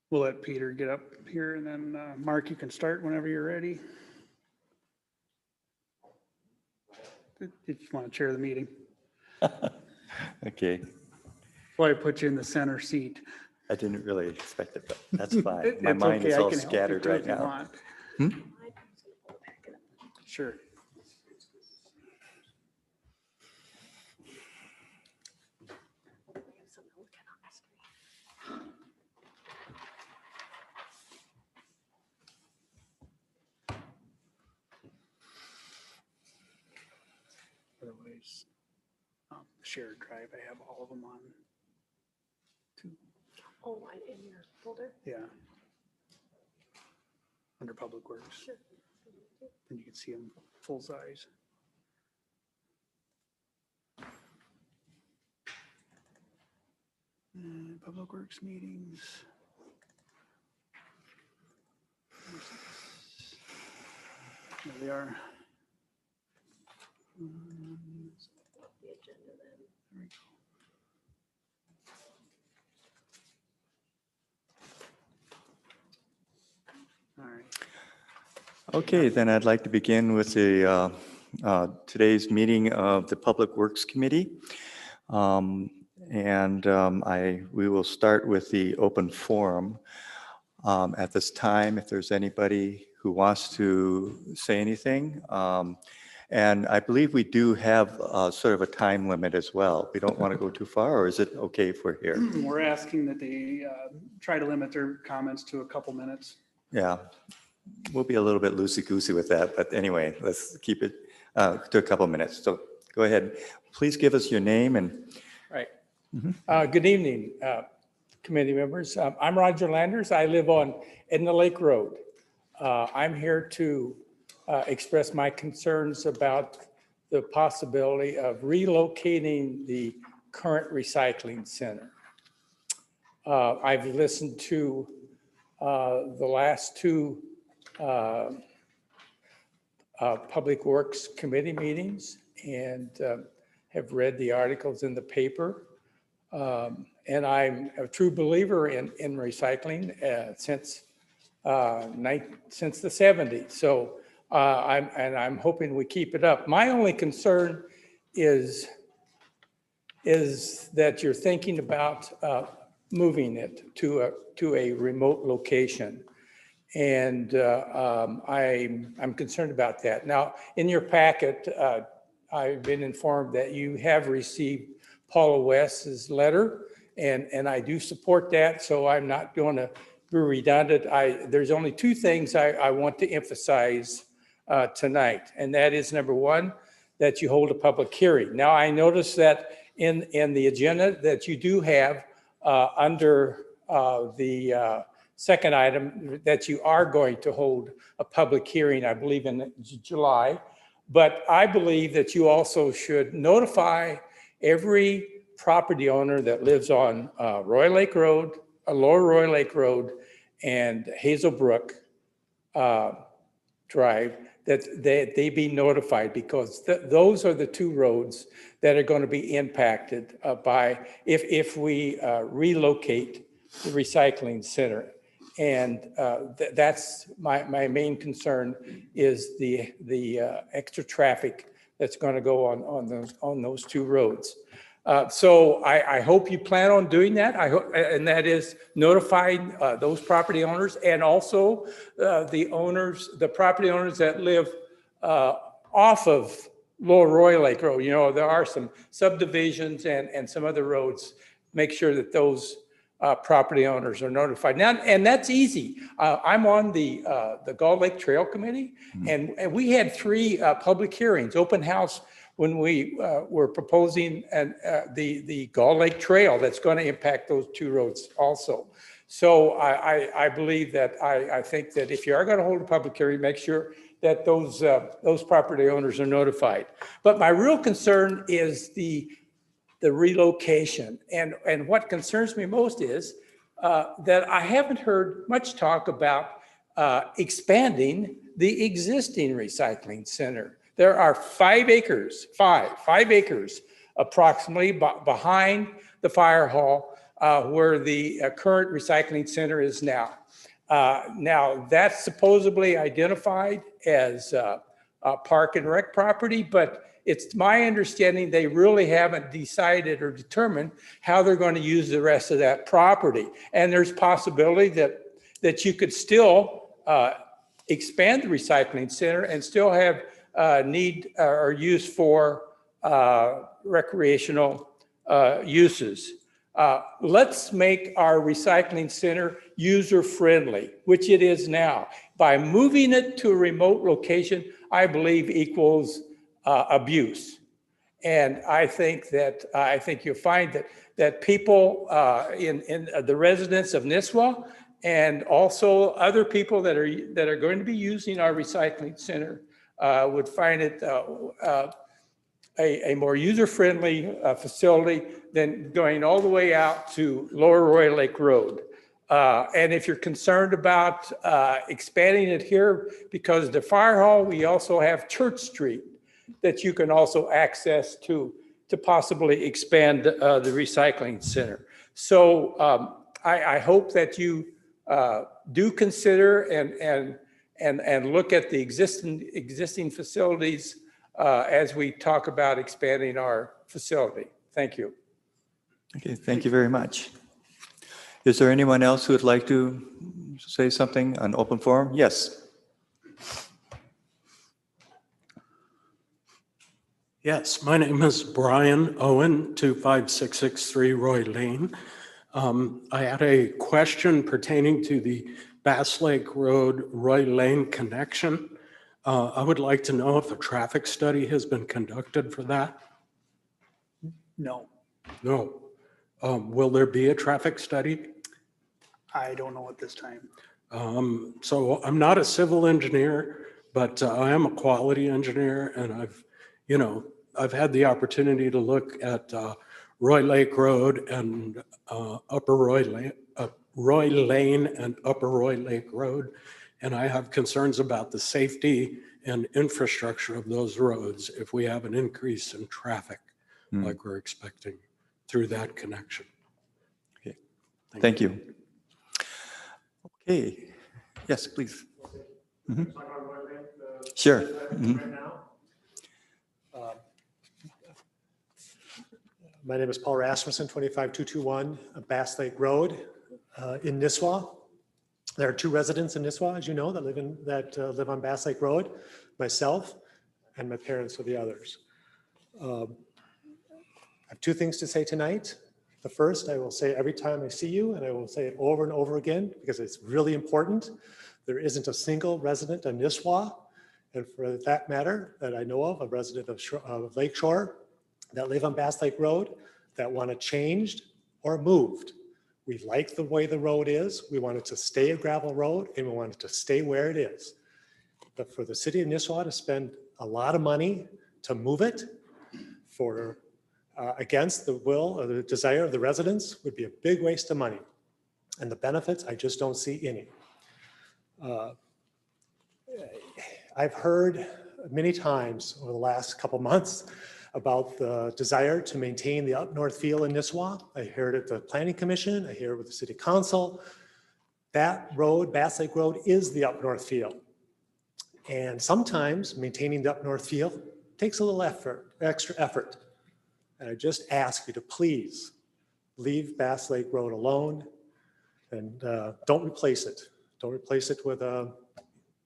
We'll let Peter get up here, and then Mark, you can start whenever you're ready. If you want to chair the meeting. Okay. Well, I put you in the center seat. I didn't really expect it, but that's fine. My It's mind okay, is I all can help you scattered too right if you now. want. Sure. Otherwise, shared drive, I have all of them on. Oh, in your folder? Yeah. Under Public Works. Sure. And you can see them full size. And Public Works meetings. There they are. The agenda then. There we go. All right. Okay, then I'd like to begin with the today's meeting of the Public Works Committee. We will start with the open forum. At this time, if there's anybody who wants to say anything. And I believe we do have sort of a time limit as well. We don't want to go too far, or is it okay if we're here? We're asking that they try to limit their comments to a couple minutes. Yeah, we'll be a little bit loosey-goosey with that, but anyway, let's keep it to a couple minutes. So go ahead. Please give us your name and. Right. Good evening, committee members. I'm Roger Landers. I live on Edna Lake Road. I'm here to express my concerns about the possibility of relocating the current recycling center. I've listened to the last two Public Works Committee meetings and have read the articles in the paper. And I'm a true believer in recycling since the 70s. So I'm hoping we keep it up. My only concern is that you're thinking about moving it to a remote location. And I'm concerned about that. Now, in your packet, I've been informed that you have received Paula West's letter, and I do support that, so I'm not going to be redundant. There's only two things I want to emphasize tonight, and that is, number one, that you hold a public hearing. Now, I noticed that in the agenda that you do have under the second item that you are going to hold a public hearing, I believe in July, but I believe that you also should notify every property owner that lives on Roy Lake Road, Lower Roy Lake Road, and Hazelbrook Drive, that they be notified, because those are the two roads that are going to be impacted by if we relocate the recycling center. And that's my main concern, is the extra traffic that's going to go on those two roads. So I hope you plan on doing that. I hope, and that is notifying those property owners, and also the property owners that live off of Lower Roy Lake Road. You know, there are some subdivisions and some other roads. Make sure that those property owners are notified now, and that's easy. I'm on the Gull Lake Trail Committee, and we had 3 public hearings, open house, when we were proposing the Gull Lake Trail that's going to impact those 2 roads also. So I believe that I think that if you are going to hold a public hearing, make sure that those property owners are notified. But my real concern is the relocation. And what concerns me most is that I haven't heard much talk about expanding the existing recycling center. There are 5 acres approximately behind the fire hall where the current recycling center is now. Now, that's supposedly identified as park and rec property, but it's my understanding they really haven't decided or determined how they're going to use the rest of that property. And there's possibility that you could still expand the recycling center and still have need or use for recreational uses. Let's make our recycling center user-friendly, which it is now. By moving it to a remote location, I believe equals abuse. And I think you'll find that people in the residents of Nisswa and also other people that are going to be using our recycling center would find it a more user-friendly facility than going all the way out to Lower Roy Lake Road. And if you're concerned about expanding it here, because the fire hall, we also have Church Street that you can also access to possibly expand the recycling center. So I hope that you do consider and look at the existing facilities as we talk about expanding our facility. Thank you. Okay, thank you very much. Is there anyone else who would like to say something on open forum? Yes. Yes, my name is Brian Owen, 25663 Roy Lane. I had a question pertaining to the Bass Lake Road Roy Lane connection. I would like to know if a traffic study has been conducted for that. No, No. Will there be a traffic study? I don't know at this time. So I'm not a civil engineer, but I am a quality engineer, and I've had the opportunity to look at Roy Lake Road and Upper Roy Lane and Upper Roy Lake Road, and I have concerns about the safety and infrastructure of those roads if we have an increase in traffic like we're expecting through that connection. Okay. Thank you. Okay. Yes, please. Mhm. Sure. Mhm. My name is Paul Rasmussen, 25221 Bass Lake Road in Nisswa. There are two residents in Nisswa, as you know, that live on Bass Lake Road, myself and my parents are the others. I have two things to say tonight. The first, I will say every time I see you, and I will say it over and over again because it's really important. There isn't a single resident of Nisswa, and for that matter, that I know of, a resident of Lakeshore that live on Bass Lake Road that want it changed or moved. We like the way the road is. We want it to stay a gravel road, and we want it to stay where it is. But for the city of Nisswa to spend a lot of money to move it for against the will or the desire of the residents would be a big waste of money. And the benefits, I just don't see any. I've heard many times over the last couple months about the desire to maintain the up north field in Nisswa. I heard it at the Planning Commission, I hear it with the City Council. That road, Bass Lake Road, is the up north field. And sometimes maintaining the up north field takes a little effort, extra effort. And I just ask you to please leave Bass Lake Road alone and don't replace it. Don't replace it with a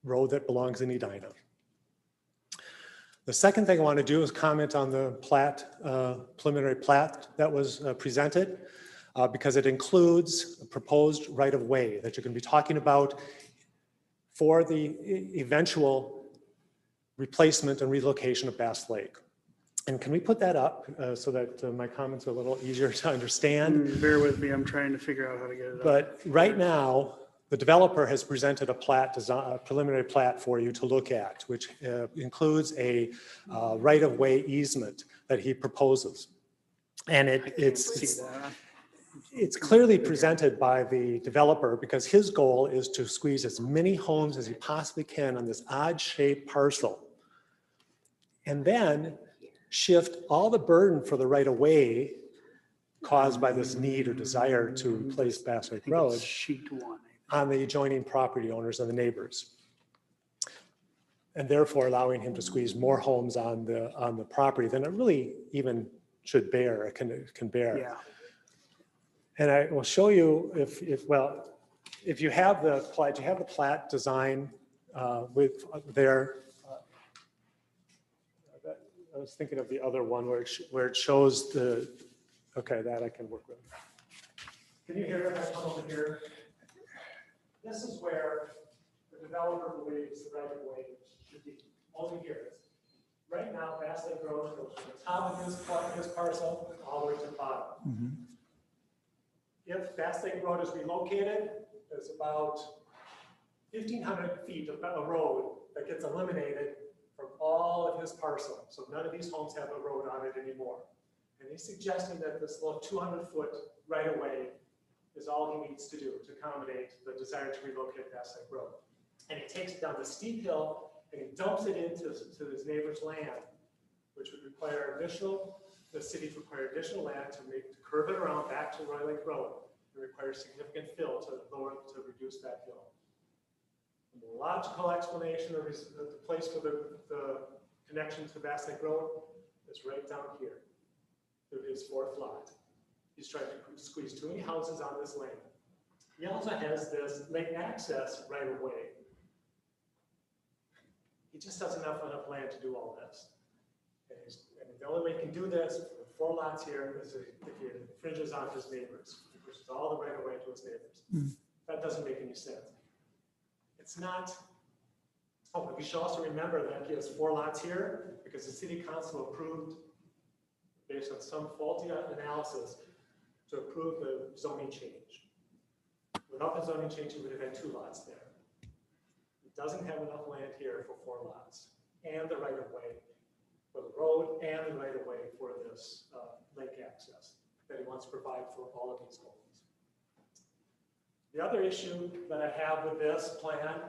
road that belongs in Edina. The second thing I want to do is comment on the plat, preliminary plat that was presented because it includes a proposed right-of-way that you're going to be talking about for the eventual replacement and relocation of Bass Lake. And can we put that up so that my comments are a little easier to understand? Bear with me, I'm trying to figure out how to get it up. But right now, the developer has presented a plat design, a preliminary plat for you to look at, which includes a right-of-way easement that he proposes. And it's clearly presented by the developer because his goal is to squeeze as many homes as he possibly can on this odd-shaped parcel. And then shift all the burden for the right-of-way caused by this need or desire to replace Bass I Lake think Road it's sheet one. on the adjoining property owners and the neighbors. And therefore allowing him to squeeze more homes on the property than it really even should bear, it can bear. Yeah, And I will show you if you have the Plat design with there. I was thinking of the other one where it shows that I can work with. Can you hear it? I come over here. This is where the developer believes the right of way should be. Only here. Right now, Bass Lake Road goes from the top of his parcel all the way to the bottom. If Bass Lake Road is relocated, there's about 1,500 feet of a road that gets eliminated from all of his parcel. So none of these homes have a road on it anymore. And he's suggesting that this little 200-foot right-of-way is all he needs to do to accommodate the desire to relocate Bass Lake Road. And he takes it down the steep hill and he dumps it into his neighbor's land, which would require the city would require additional land to curve it around back to Roy Lake Road. It requires significant fill to reduce that hill. And the logical explanation of the place for the connection to Bass Lake Road is right down here through his fourth lot. He's trying to squeeze too many houses on this land. He also has this lake access right away. He just doesn't have enough land to do all this. And the only way he can do this with 4 lots here is if he infringes on his neighbors, which is all the right of way to his neighbors. That doesn't make any sense. It's not. Oh, but we should also remember that he has 4 lots here because the city council approved, based on some faulty analysis, to approve the zoning change. Without the zoning change, he would have had 2 lots there. He doesn't have enough land here for 4 lots and the right of way for the road and the right of way for this lake access that he wants to provide for all of these homes. The other issue that I have with this plan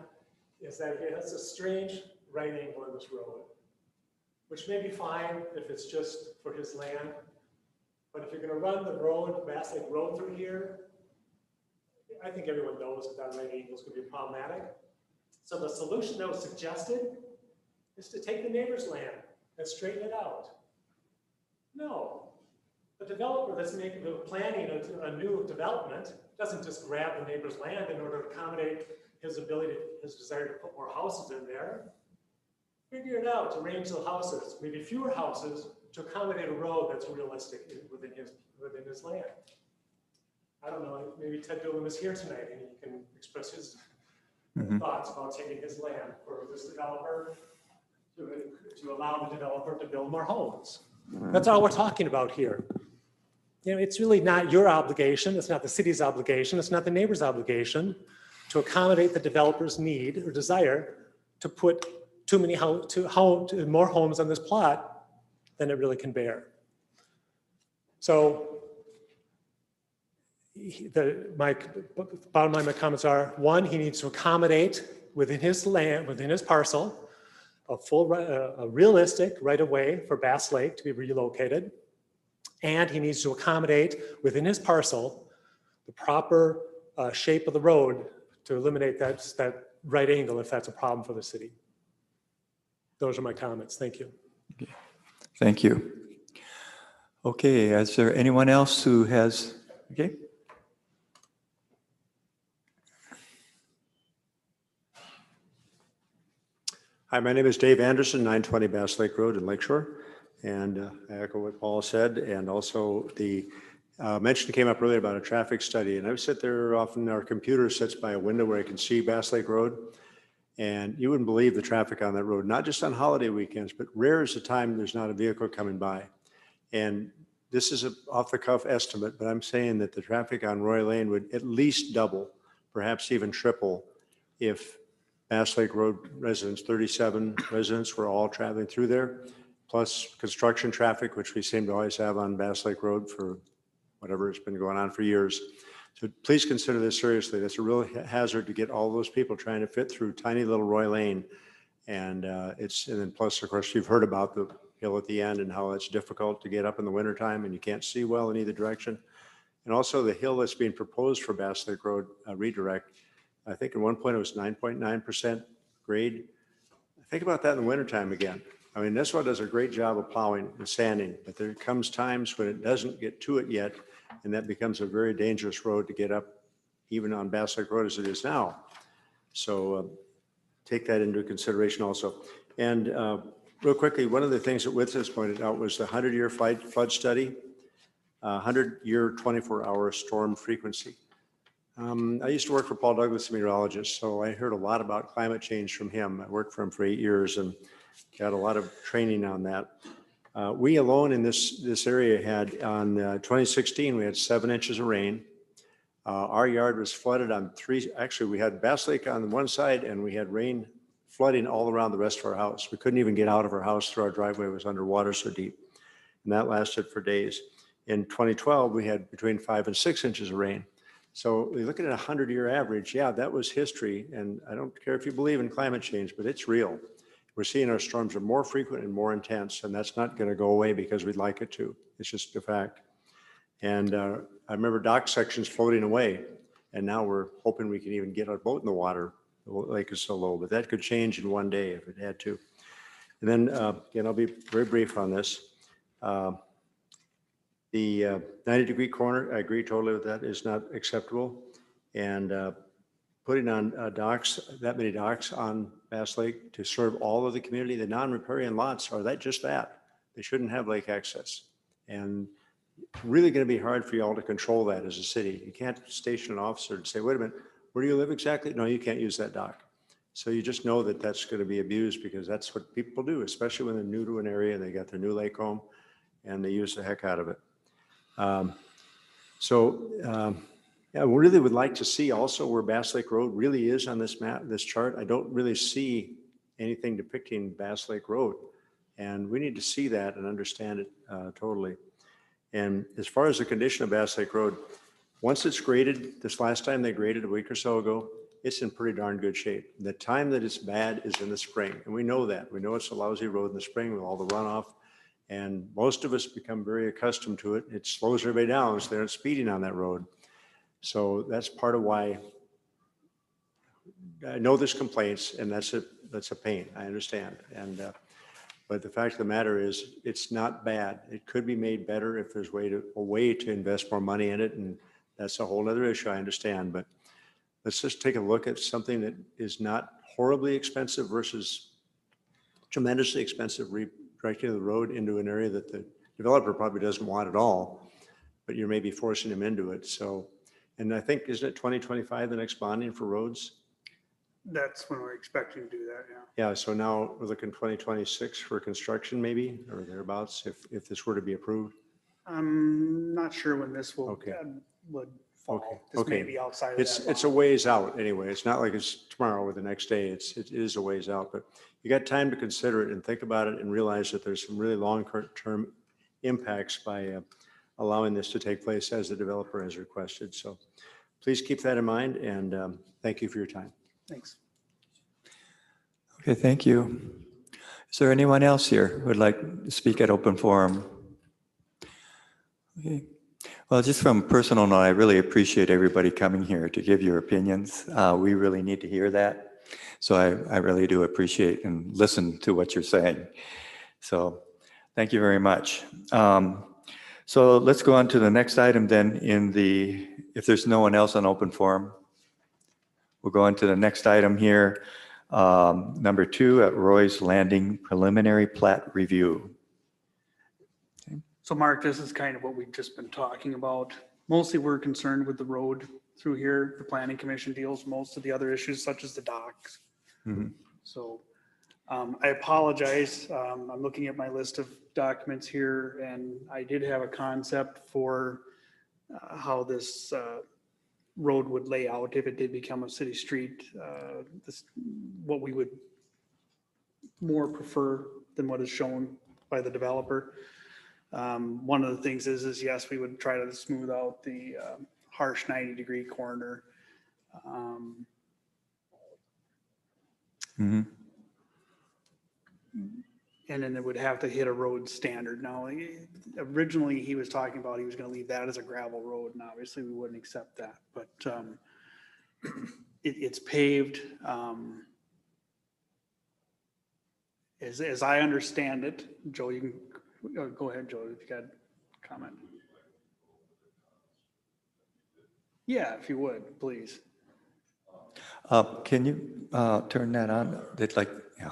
is that it has a strange right angle in this road, which may be fine if it's just for his land. But if you're going to run the road, Bass Lake Road through here, I think everyone knows that right angle is going to be problematic. So the solution that was suggested is to take the neighbor's land and straighten it out. No, the developer that's planning a new development doesn't just grab the neighbor's land in order to accommodate his desire to put more houses in there. Figure it out, arrange the houses, maybe fewer houses to accommodate a road that's realistic within his land. I don't know, maybe Ted Dillon is here tonight and he can express his thoughts about taking his land for this developer to allow the developer to build more homes. That's all we're talking about here. You know, it's really not your obligation. It's not the city's obligation. It's not the neighbor's obligation to accommodate the developer's need or desire to put more homes on this plot than it really can bear. So bottom line, my comments are: 1, he needs to accommodate within his land, within his parcel, a realistic right-of-way for Bass Lake to be relocated. And he needs to accommodate within his parcel the proper shape of the road to eliminate that right angle if that's a problem for the city. Those are my comments. Thank you. Okay. Thank you. Okay, is there anyone else who has, okay? Hi, my name is Dave Anderson, 920 Bass Lake Road in Lakeshore. And I echo what Paul said. And also the mention came up earlier about a traffic study. And I sit there often, our computer sits by a window where I can see Bass Lake Road. And you wouldn't believe the traffic on that road, not just on holiday weekends, but rare is the time there's not a vehicle coming by. And this is an off-the-cuff estimate, but I'm saying that the traffic on Roy Lane would at least double, perhaps even triple, if Bass Lake Road residents, 37 residents, were all traveling through there, plus construction traffic, which we seem to always have on Bass Lake Road for whatever has been going on for years. So please consider this seriously. That's a real hazard to get all those people trying to fit through tiny little Roy Lane. And and then plus, of course, you've heard about the hill at the end and how it's difficult to get up in the wintertime and you can't see well in either direction. And also the hill that's being proposed for Bass Lake Road redirect, I think at one point it was 9.9% grade. Think about that in the wintertime again. I mean, Nisswa does a great job of plowing and sanding, but there comes times when it doesn't get to it yet, and that becomes a very dangerous road to get up, even on Bass Lake Road as it is now. So take that into consideration also. And real quickly, one of the things that WITS has pointed out was the 100-year flood study, 100-year 24-hour storm frequency. I used to work for Paul Douglas, a meteorologist, so I heard a lot about climate change from him. I worked for him for 8 years and got a lot of training on that. We alone in this area had, on 2016, we had 7 inches of rain. Our yard was flooded on 3, actually we had Bass Lake on one side and we had rain flooding all around the rest of our house. We couldn't even get out of our house through our driveway, was underwater so deep. And that lasted for days. In 2012, we had between 5 and 6 inches of rain. So we look at a 100-year average, yeah, that was history. And I don't care if you believe in climate change, but it's real. We're seeing our storms are more frequent and more intense, and that's not going to go away because we'd like it to. It's just a fact. And I remember dock sections floating away, and now we're hoping we can even get our boat in the water. The lake is so low, but that could change in one day if it had to. And then, again, I'll be very brief on this. The 90-degree corner, I agree totally with that, is not acceptable. And putting on docks, that many docks on Bass Lake to serve all of the community, the non-riparian lots are just that. They shouldn't have lake access. And really going to be hard for you all to control that as a city. You can't station an officer and say, wait a minute, where do you live exactly? No, you can't use that dock. So you just know that that's going to be abused because that's what people do, especially when they're new to an area and they got their new lake home and they use the heck out of it. Yeah, we really would like to see also where Bass Lake Road really is on this map, this chart. I don't really see anything depicting Bass Lake Road. And we need to see that and understand it totally. And as far as the condition of Bass Lake Road, once it's graded, this last time they graded a week or so ago, it's in pretty darn good shape. The time that it's bad is in the spring. And we know that. We know it's a lousy road in the spring with all the runoff. And most of us become very accustomed to it. It slows everybody down so they aren't speeding on that road. So that's part of why I know there's complaints, and that's a pain. I understand. And but the fact of the matter is, it's not bad. It could be made better if there's a way to invest more money in it, and that's a whole other issue. I understand, but let's just take a look at something that is not horribly expensive versus tremendously expensive, redirecting the road into an area that the developer probably doesn't want at all, but you're maybe forcing him into it. So, and I think, isn't it 2025 the next bonding for roads? That's when we're expecting to do that, yeah. Yeah, so now we're looking 2026 for construction maybe, or thereabouts, if this were to be approved. I'm not sure when this will, Okay. would fall. Okay, This may okay. be outside of It's that. a ways out anyway. It's not like it's tomorrow or the next day. It is a ways out, but you got time to consider it and think about it and realize that there's some really long-term impacts by allowing this to take place as the developer has requested. So please keep that in mind, and thank you for your time. Thanks. Okay, thank you. Is there anyone else here who would like to speak at open forum? Okay. Well, just from personal note, I really appreciate everybody coming here to give your opinions. We really need to hear that. So I really do appreciate and listen to what you're saying. So thank you very much. So let's go on to the next item then if there's no one else on open forum. We'll go on to the next item here, number 2 at Roy's Landing Preliminary Plat Review. So Mark, this is kind of what we've just been talking about. Mostly we're concerned with the road through here. The planning commission deals most of the other issues such as the docks. Mm-hmm. So I apologize. I'm looking at my list of documents here, and I did have a concept for how this road would lay out if it did become a city street. What we would more prefer than what is shown by the developer. One of the things is yes, we would try to smooth out the harsh 90-degree corner. Mm-hmm. And then it would have to hit a road standard. Now, originally he was talking about he was gonna leave that as a gravel road, and obviously we wouldn't accept that, but, it's paved. As I understand it, Joe, you can, go ahead, Joe, if you got a comment. Yeah, if you would, please. Can you turn that on? It's like, yeah.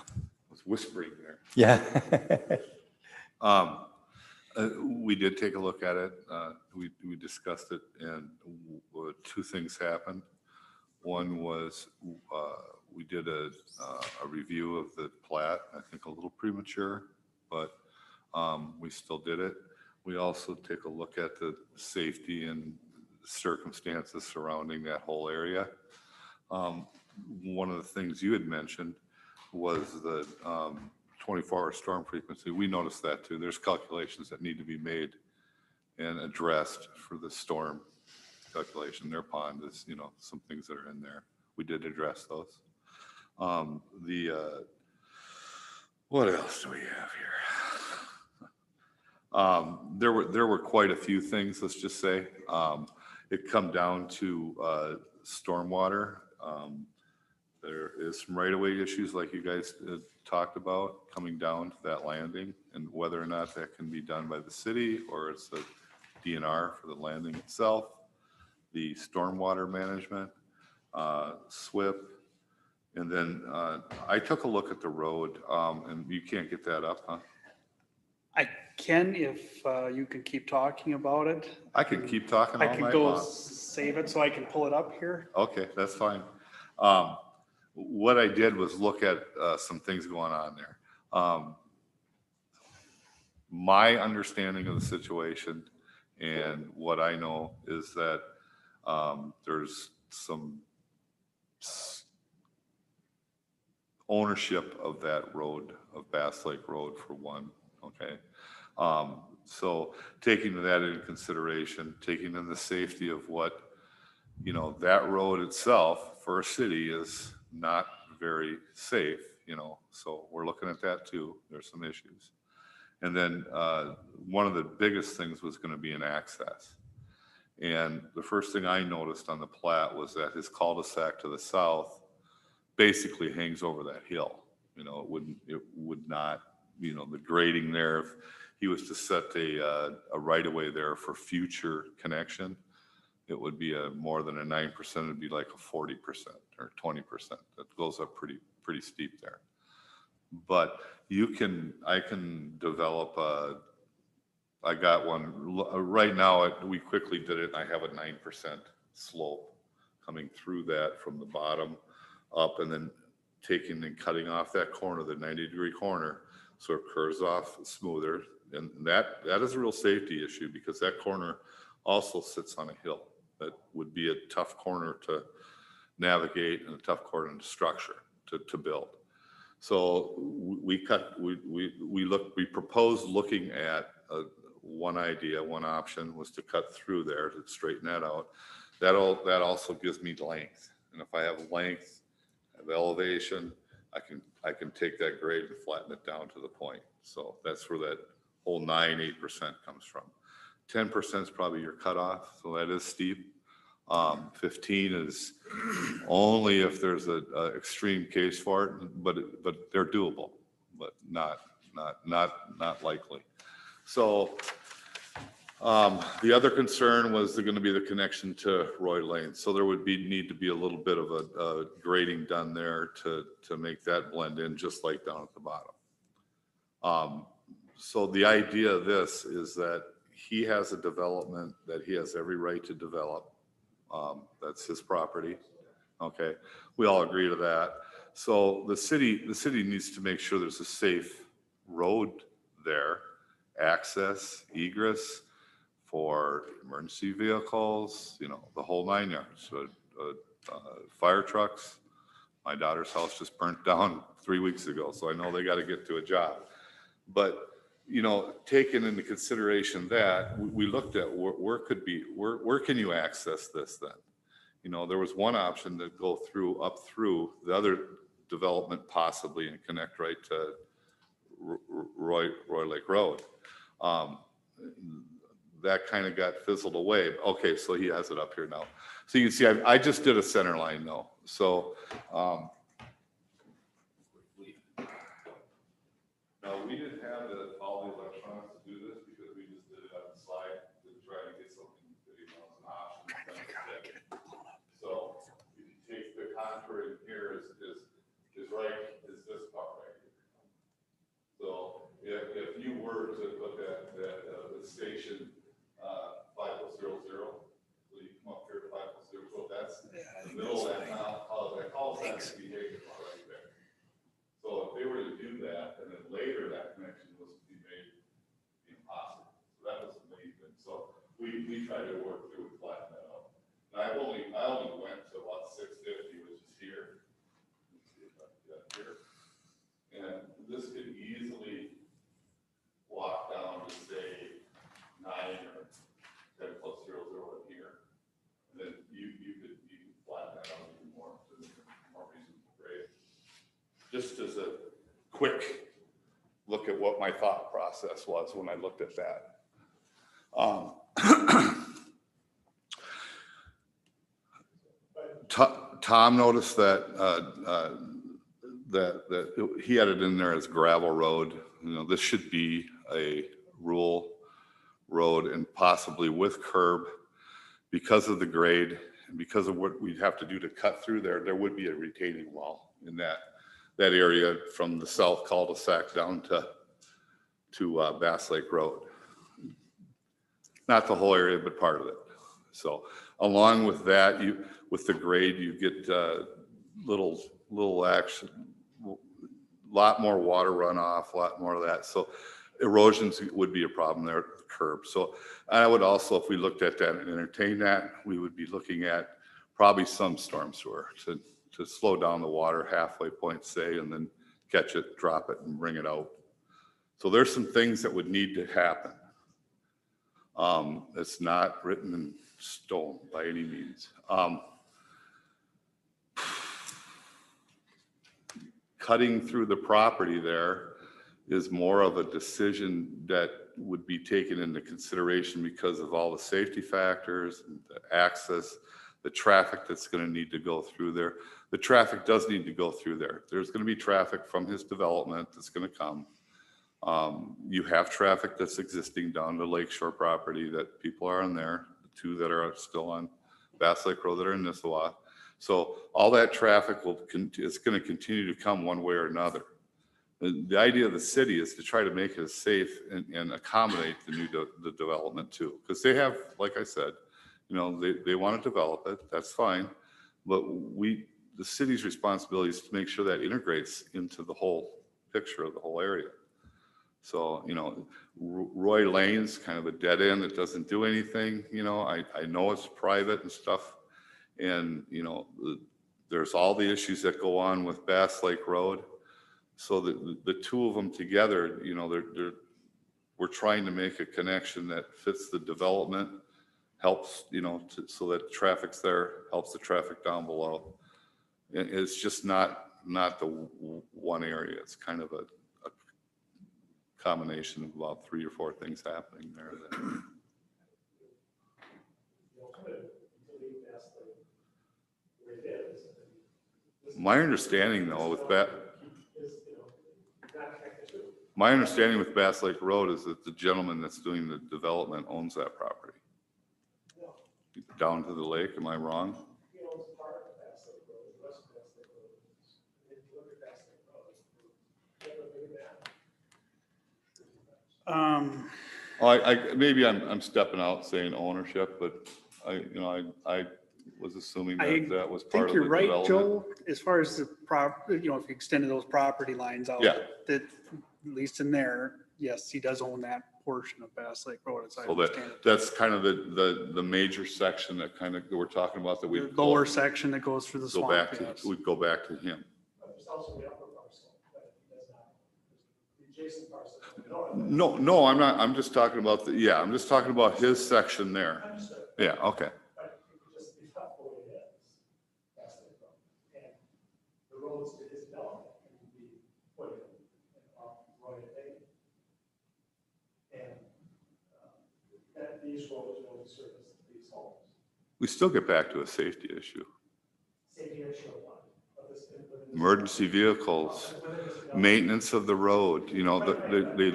Was whispering there. Yeah. We did take a look at it. We discussed it, and two things happened. One was we did a review of the plat, I think a little premature, but we still did it. We also take a look at the safety and circumstances surrounding that whole area. One of the things you had mentioned was the 24-hour storm frequency. We noticed that too. There's calculations that need to be made and addressed for the storm calculation. Their pond is, some things that are in there. We did address those. What else do we have here? There were quite a few things, let's just say. It come down to stormwater. There is some right-of-way issues like you guys talked about coming down to that landing, and whether or not that can be done by the city or it's a DNR for the landing itself, the stormwater management, SWIP. And then I took a look at the road, and you can't get that up, huh? I can, if you can keep talking about it. I could keep talking I all can night go long. save it so I can pull it up here. Okay, that's fine. What I did was look at some things going on there. My understanding of the situation and what I know is that there's some ownership of that road, of Bass Lake Road for one, okay? So taking that into consideration, taking in the safety of what, that road itself for a city is not very safe, so we're looking at that too. There's some issues. And then one of the biggest things was going to be an access. And the first thing I noticed on the plat was that his cul-de-sac to the south basically hangs over that hill. It would not, the grading there, if he was to set a right-of-way there for future connection, it would be more than a 9%, it'd be like a 40% or 20%. That goes up pretty steep there. But I can develop I got one right now. We quickly did it. I have a 9% slope coming through that from the bottom up, and then taking and cutting off that corner, the 90-degree corner, so it curves off smoother. And that is a real safety issue because that corner also sits on a hill. That would be a tough corner to navigate and a tough corner to structure to build. So we proposed looking at one idea, one option was to cut through there to straighten that out. That also gives me length, and if I have length, I have elevation, I can take that grade and flatten it down to the point. So that's where that whole 8% comes from. 10% is probably your cutoff, so that is steep. 15 is only if there's an extreme case for it, but they're doable, but not likely. So the other concern was going to be the connection to Roy Lane. So there would need to be a little bit of a grading done there to make that blend in, just like down at the bottom. So the idea of this is that he has a development that he has every right to develop. That's his property. Okay, we all agree to that. So the city needs to make sure there's a safe road there, access, egress for emergency vehicles, the whole 9 yards. So, fire trucks. My daughter's house just burnt down 3 weeks ago, so I know they got to get to a job. But taking into consideration that, we looked at where can you access this then? There was one option to go up through the other development possibly and connect right to Roy Lake Road. That kind of got fizzled away. Okay, so he has it up here now. So you can see, I just did a center line though. So, now we didn't have all the electronics to do this because we just did it on the slide to try to get something that as an option. Trying to figure out how to get it blown up. So if you take the contour in here is this part right here. So if you were to look at the station 5000, so you come up here to 5000, so that's the middle of that now, I call that the behavior right there. So if they were to do that, and then later that connection was to be made impossible. So that was the main thing. So we tried to work through and flatten that out. And I only went to about 650, which is here. Let's see if I can get here. And this could easily walk down to say 9 or 10 plus 00 in here. And then you could flatten that out even more to make it more reasonable grade. Just as a quick look at what my thought process was when I looked at that. Tom noticed that that he had it in there as gravel road. You know, this should be a rural road and possibly with curb because of the grade and because of what we'd have to do to cut through there. There would be a retaining wall in that area from the south cul-de-sac down to Bass Lake Road. Not the whole area, but part of it. So along with that, with the grade, you get little action, a lot more water runoff, a lot more of that. So erosions would be a problem there at the curb. So I would also, if we looked at that and entertained that, we would be looking at probably some storm sewer to slow down the water halfway point, say, and then catch it, drop it, and bring it out. So there's some things that would need to happen. It's not written in stone by any means. Cutting through the property there is more of a decision that would be taken into consideration because of all the safety factors, the access, the traffic that's going to need to go through there. The traffic does need to go through there. There's going to be traffic from his development that's going to come. You have traffic that's existing down the Lakeshore property that people are on there, the 2 that are still on Bass Lake Road that are in Nisswa. So all that traffic is going to continue to come one way or another. The idea of the city is to try to make it safe and accommodate the development too. Because they have, like I said, you know, they want to develop it, that's fine. But the city's responsibility is to make sure that integrates into the whole picture of the whole area. So, you know, Roy Lane's kind of a dead end that doesn't do anything. You know, I know it's private and stuff. And, you know, there's all the issues that go on with Bass Lake Road. So the 2 of them together, you know, we're trying to make a connection that fits the development, helps, you know, so that traffic's there, helps the traffic down below. It's just not the one area. It's kind of a combination of about 3 or 4 things happening there. My understanding though with Bass Lake Road is that the gentleman that's doing the development owns that property. Down to the lake, am I wrong? He owns part of Bass Lake Road, the rest of Bass Lake Road. If you look at Bass Lake Road, Maybe I'm stepping out saying ownership, but I was assuming that was I part think of you're the right, development. Joe, as far as the if you extended those property lines out. Yeah. That, at least in there, yes, he does own that portion of Bass Lake Road, as I So understand it. that's kind of the major section that kind of we're talking about that we The lower section that goes through the go swamp. back to, Yes. we'd go back to him. there's also the upper parcel, but he does not. The adjacent parcel. No, I'm not. I'm just talking about I'm just talking about his section there. Understood. Yeah, okay. But it could just be tough the way it is. Bass Lake Road. And the roads to his development can be put in off Roy these roads will service these homes. We still get back to a safety issue. Safety issue of what? Of this- within this- Emergency vehicles, within this development. maintenance of the road, you know, the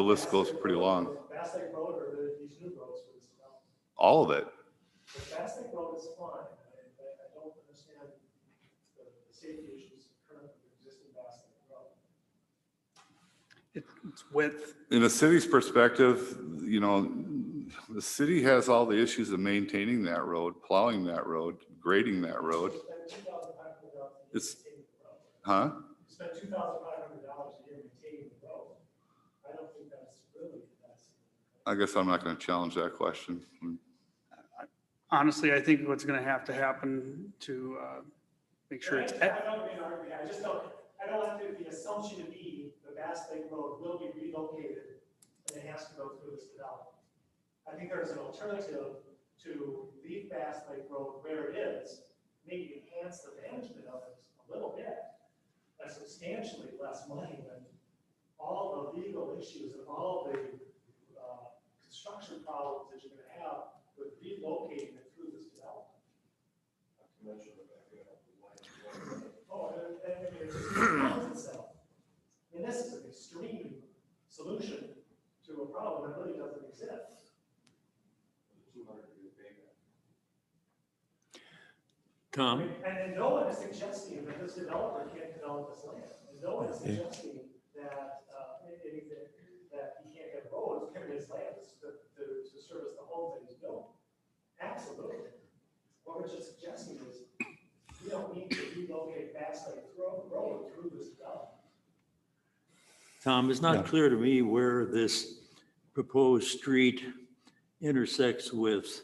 list goes pretty long. Bass Lake Road or these new roads for this development? All of it. The Bass Lake Road is fine. I don't understand the safety issues currently with existing Bass Lake Road. It's width. In the city's perspective, you know, the city has all the issues of maintaining that road, plowing that road, grading that road. Spend $2,500 a year It's- maintaining the road. Huh? Spend $2,500 a year maintaining the road. I don't think that's really, that's. I guess I'm not going to challenge that question. Honestly, I think what's going to happen to make sure it's, I don't mean to argue, I just don't, I don't want the assumption to be the Bass Lake Road will be relocated and it has to go through this development. I think there's an alternative to leave Bass Lake Road where it is, maybe enhance the management of it a little bit, at substantially less money than all the legal issues and all the construction problems that you're gonna have with relocating it through this development. Oh, and it just compounds itself. I mean, this is an extreme solution to a problem that really doesn't exist. Tom, And no one is suggesting that this developer can't develop this land. And no one is suggesting that, anything, that he can't get roads, given his land to service the homes that he's building. Absolutely. What we're just suggesting is, we don't need to relocate Bass Lake Road through this development. Tom, it's not clear to me where this proposed street intersects with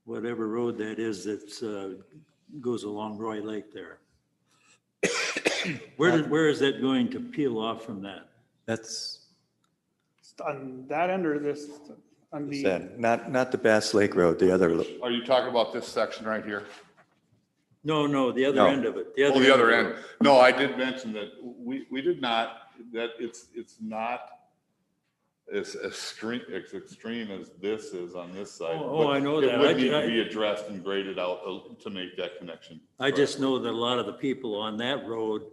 whatever road that is that goes along Roy Lake there. Where is that going to peel off from that? That's on that end or this, on the, said, not the Bass Lake Road, the other, Are you talking about this section right here? No, the other No. end of it. Oh, the other of end. it. No, I did mention that we did not, that it's not as extreme as this is on this side. Oh, I know It that. would need to be addressed and graded out to make that connection. I just know that a lot of the people on that road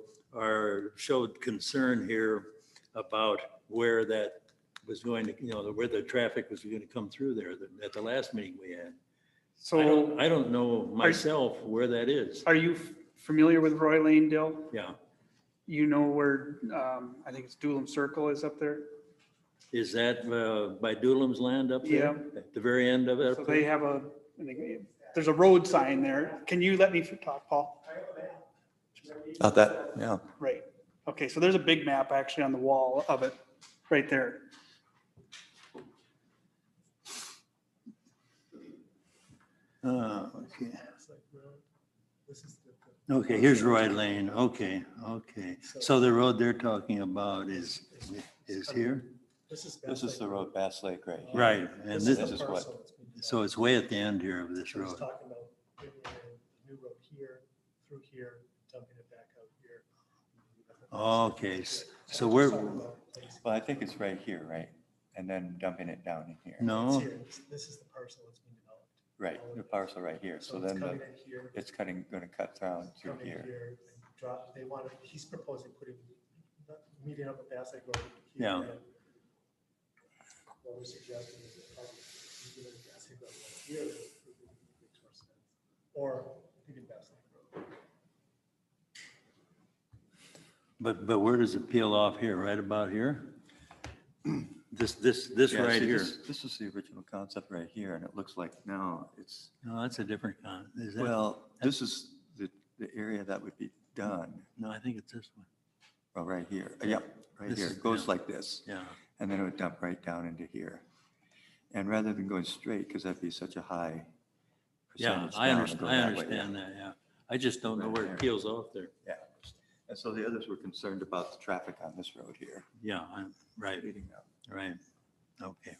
showed concern here about where that was going to, where the traffic was going to come through there at the last meeting we had. so I don't know myself where that is. are you familiar with Roy Lane, Dill? Yeah. You know where, I think it's Doolin Circle is up there? Is that by Doolum's land up there? Yeah. At the very end of it? So up they there? have there's a road sign there. Can you let me talk, Paul? not that, yeah. Right. Okay, so there's a big map actually on the wall of it, right there. Okay. Okay, here's Roy Lane. Okay. So the road they're talking about is here? This is the road, Bass Lake, right? here. Right, and This this, is what, so it's way at the end here of this So he's road. talking about bringing in a new road here, through here, dumping it back out here. Okay, so we're, well, I think it's right here, right? And then dumping it down in here. no, This is the parcel that's being developed. Right, the parcel right here. So it's then coming in here, it's gonna cut down through coming here. here, and drop, they want to, he's proposing putting, meeting up with Bass Lake Road. Yeah. here, and what we're suggesting is that probably leaving Bass Lake Road right here, makes more sense. Or leaving Bass Lake Road. but where does it peel off here? Right about here? This Yeah, right see, here. This is the original concept right here, and it looks like now it's, No, that's a different kind. Is that? well, this is the area that would be done. No, I think it's this one. Well, right here, yeah, right This here. is- It goes yeah. like this, Yeah. and then it would dump right down into here. And rather than going straight, because that'd be such a high Yeah, percentage I down, understand, go I that way, understand that, yeah. I just don't know Right where there. it peels off there. Yeah. And so the others were concerned about the traffic on this road here Yeah, right, leading up. right. Okay.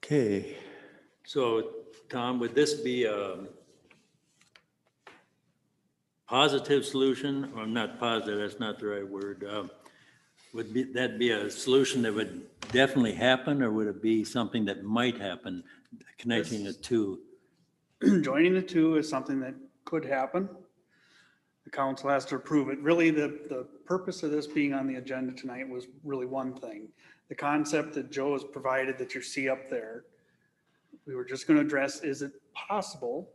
Okay, So, Tom, would this be a positive solution, or not positive, that's not the right word, that be a solution that would definitely happen, or would it be something that might happen, connecting the two? Joining the two is something that could happen. The council has to approve it. Really, the purpose of this being on the agenda tonight was really one thing. The concept that Joe has provided that you see up there, we were just going to address, is it possible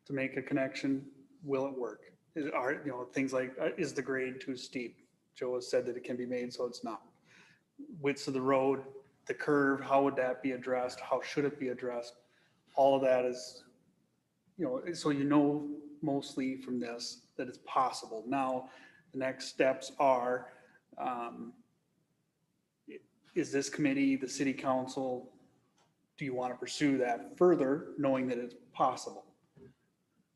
to make a connection? Will it work? Things like, is the grade too steep? Joe has said that it can be made so it's not. Widths of the road, the curve, how would that be addressed? How should it be addressed? All of that is, so mostly from this that it's possible. Now, the next steps are, is this committee, the city council, do you want to pursue that further, knowing that it's possible?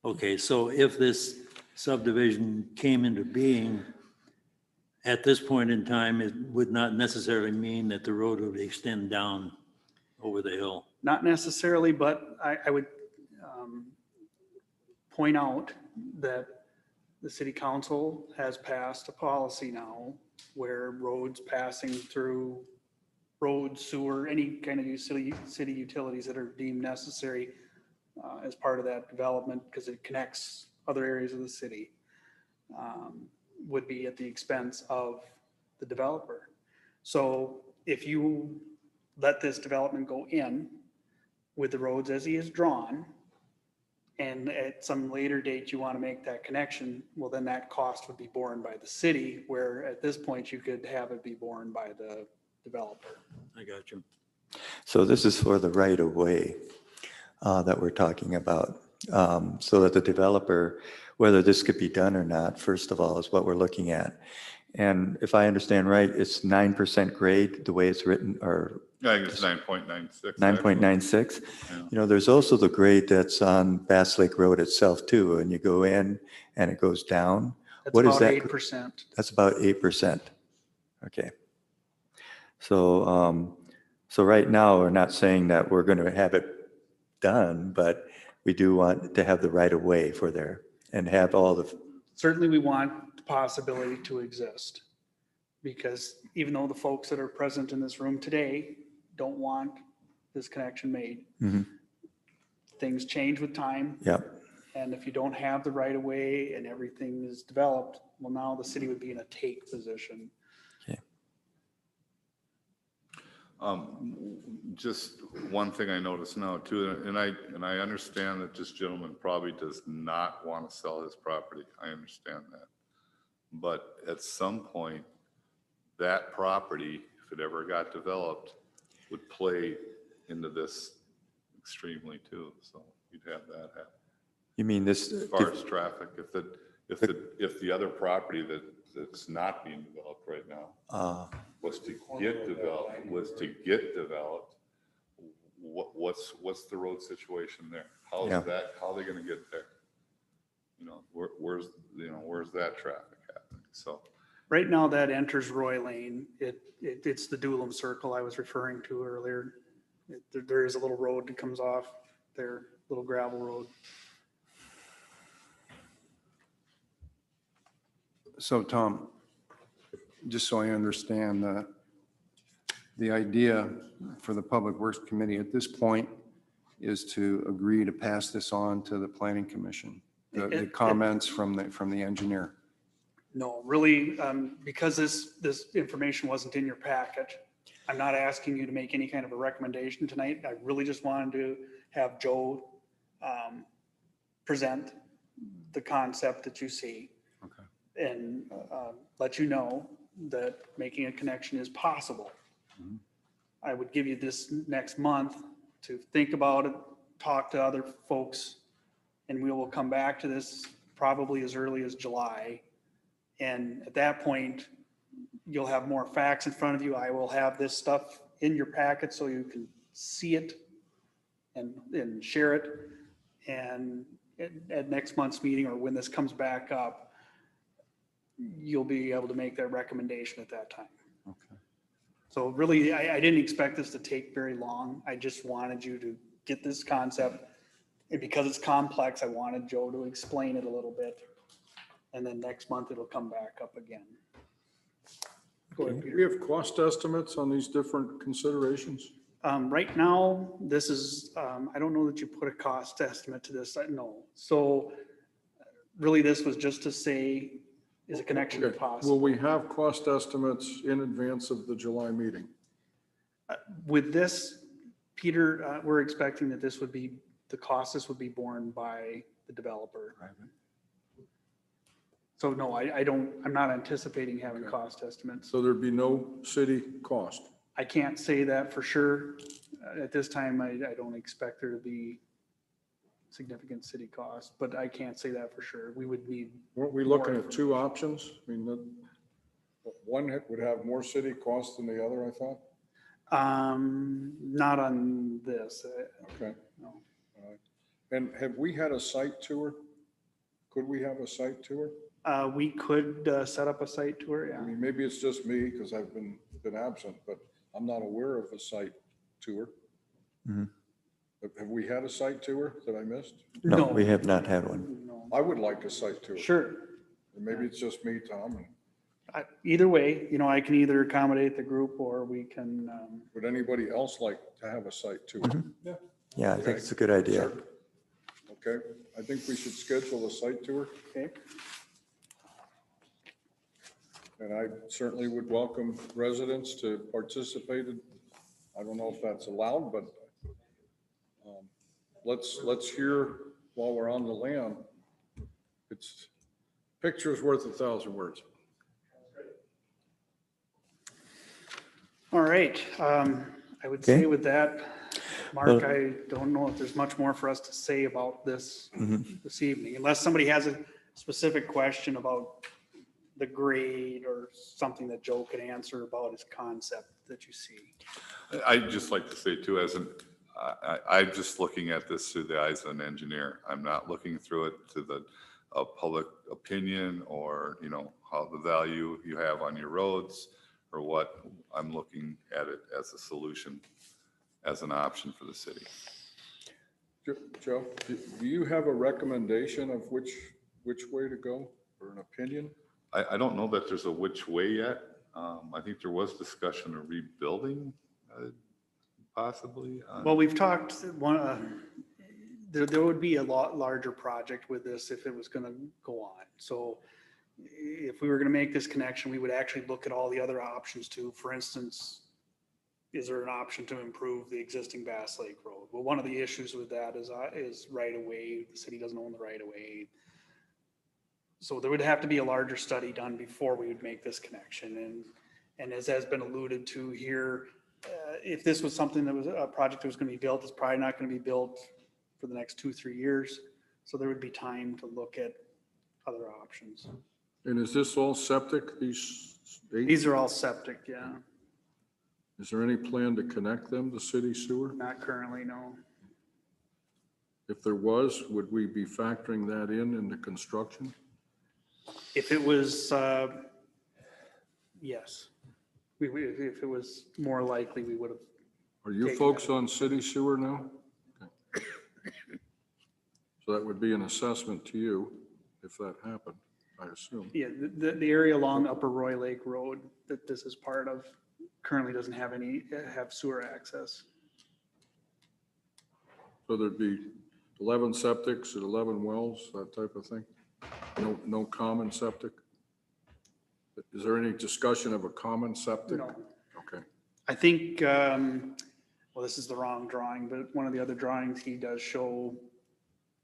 Okay, so if this subdivision came into being at this point in time, it would not necessarily mean that the road would extend down over the hill. Not necessarily, but I would point out that the city council has passed a policy now where roads passing through road, sewer, any kind of city utilities that are deemed necessary as part of that development, because it connects other areas of the city, would be at the expense of the developer. So if you let this development go in with the roads as he is drawn, and at some later date you want to make that connection, well, then that cost would be borne by the city, where at this point you could have it be borne by the developer. I got you. So this is for the right of way that we're talking about. So that the developer, whether this could be done or not, first of all, is what we're looking at. And if I understand right, it's 9% grade, the way it's written, or I think it's 9.96. 9.96. Yeah. There's also the grade that's on Bass Lake Road itself too, and you go in and it goes down. That's What is about that? 8%. That's about 8%. Okay. So, so right now, we're not saying that we're going to have it done, but we do want to have the right of way for there and have all the, Certainly we want the possibility to exist, because even though the folks that are present in this room today don't want this connection made, Mhm. things change with time. yeah. And if you don't have the right of way and everything is developed, well, now the city would be in a take position. Just one thing I noticed now too, and I understand that this gentleman probably does not want to sell his property. I understand that. But at some point, that property, if it ever got developed, would play into this extremely too. So you'd have that happen. You mean this, As far as traffic, if the other property that's not being developed right now was to get developed, what's the road situation there? How is Yeah. that, how are they gonna get there? Where's that traffic happening? So, Right now, that enters Roy Lane. It's the Doolum Circle I was referring to earlier. There is a little road that comes off there, little gravel road. So Tom, just so I understand, the idea for the Public Works Committee at this point is to agree to pass this on to the Planning Commission, the comments from the engineer. No, really, because this information wasn't in your packet, I'm not asking you to make any kind of a recommendation tonight. I really just wanted to have Joe present the concept that you see. Okay. And let you know that making a connection is possible. Mhm. I would give you this next month to think about it, talk to other folks, and we will come back to this probably as early as July. And at that point, you'll have more facts in front of you. I will have this stuff in your packet so you can see it and share it. And at next month's meeting, or when this comes back up, you'll be able to make that recommendation at that time. Okay. So really, I didn't expect this to take very long. I just wanted you to get this concept. And because it's complex, I wanted Joe to explain it a little bit. And then next month it'll come back up again. Go ahead, Do Peter. we have cost estimates on these different considerations? Right now, this is, I don't know that you put a cost estimate to this, no. So really, this was just to say, is a connection Okay. Will possible? we have cost estimates in advance of the July meeting? With this, Peter, we're expecting that this would be, the cost this would be borne by the developer. So no, I don't, I'm not anticipating having cost estimates. So there'd be no city cost? I can't say that for sure. At this time, I don't expect there to be significant city costs, but I can't say that for sure. We would need, Weren't we looking at two options? I mean, one would have more city cost than the other, I thought? not on this. Okay. No. All right. And have we had a site tour? Could we have a site tour? We could set up a site tour, I yeah. mean, maybe it's just me because I've been absent, but I'm not aware of a site tour. Mhm. Have we had a site tour that I missed? No, we have not had one. No. I would like a site tour. Sure. Or maybe it's just me, Tom, and Either way, I can either accommodate the group or we can, would anybody else like to have a site tour? Yeah, I think it's a good idea. Okay, I think we should schedule a site tour, okay? and I certainly would welcome residents to participate. I don't know if that's allowed, but let's hear while we're on the land. It's picture's worth 1,000 words. All right. I would Okay. say with that, Mark, I don't know if there's much more for us to say about this this evening, unless somebody has a specific question about the grade or something that Joe could answer about his concept that you see. I'd just like to say too, I'm just looking at this through the eyes of an engineer. I'm not looking through it to the public opinion or, how the value you have on your roads or what. I'm looking at it as a solution, as an option for the city. Joe, do you have a recommendation of which way to go or an opinion? I don't know that there's a which way yet. I think there was discussion of rebuilding, possibly. Well, we've talked, there would be a lot larger project with this if it was going to go on. So if we were going to make this connection, we would actually look at all the other options too. For instance, is there an option to improve the existing Bass Lake Road? Well, one of the issues with that is right of way. The city doesn't own the right of way. So there would have to be a larger study done before we would make this connection. And as has been alluded to here, if this was something that was a project that was going to be built, it's probably not going to be built for the next 2-3 years. So there would be time to look at other options. And is this all septic, these 8? These are all septic, yeah. Is there any plan to connect them to city sewer? Not currently, no. If there was, would we be factoring that in the construction? If it was, yes. If it was more likely, we would have. Are you Take folks that. on city sewer now? Okay. So that would be an assessment to you if that happened, I assume. Yeah, the area along Upper Roy Lake Road that this is part of currently doesn't have have sewer access. So there'd be 11 septics and 11 wells, that type of thing? No common septic? Is there any discussion of a common septic? No. Okay. I think, well, this is the wrong drawing, but one of the other drawings, he does show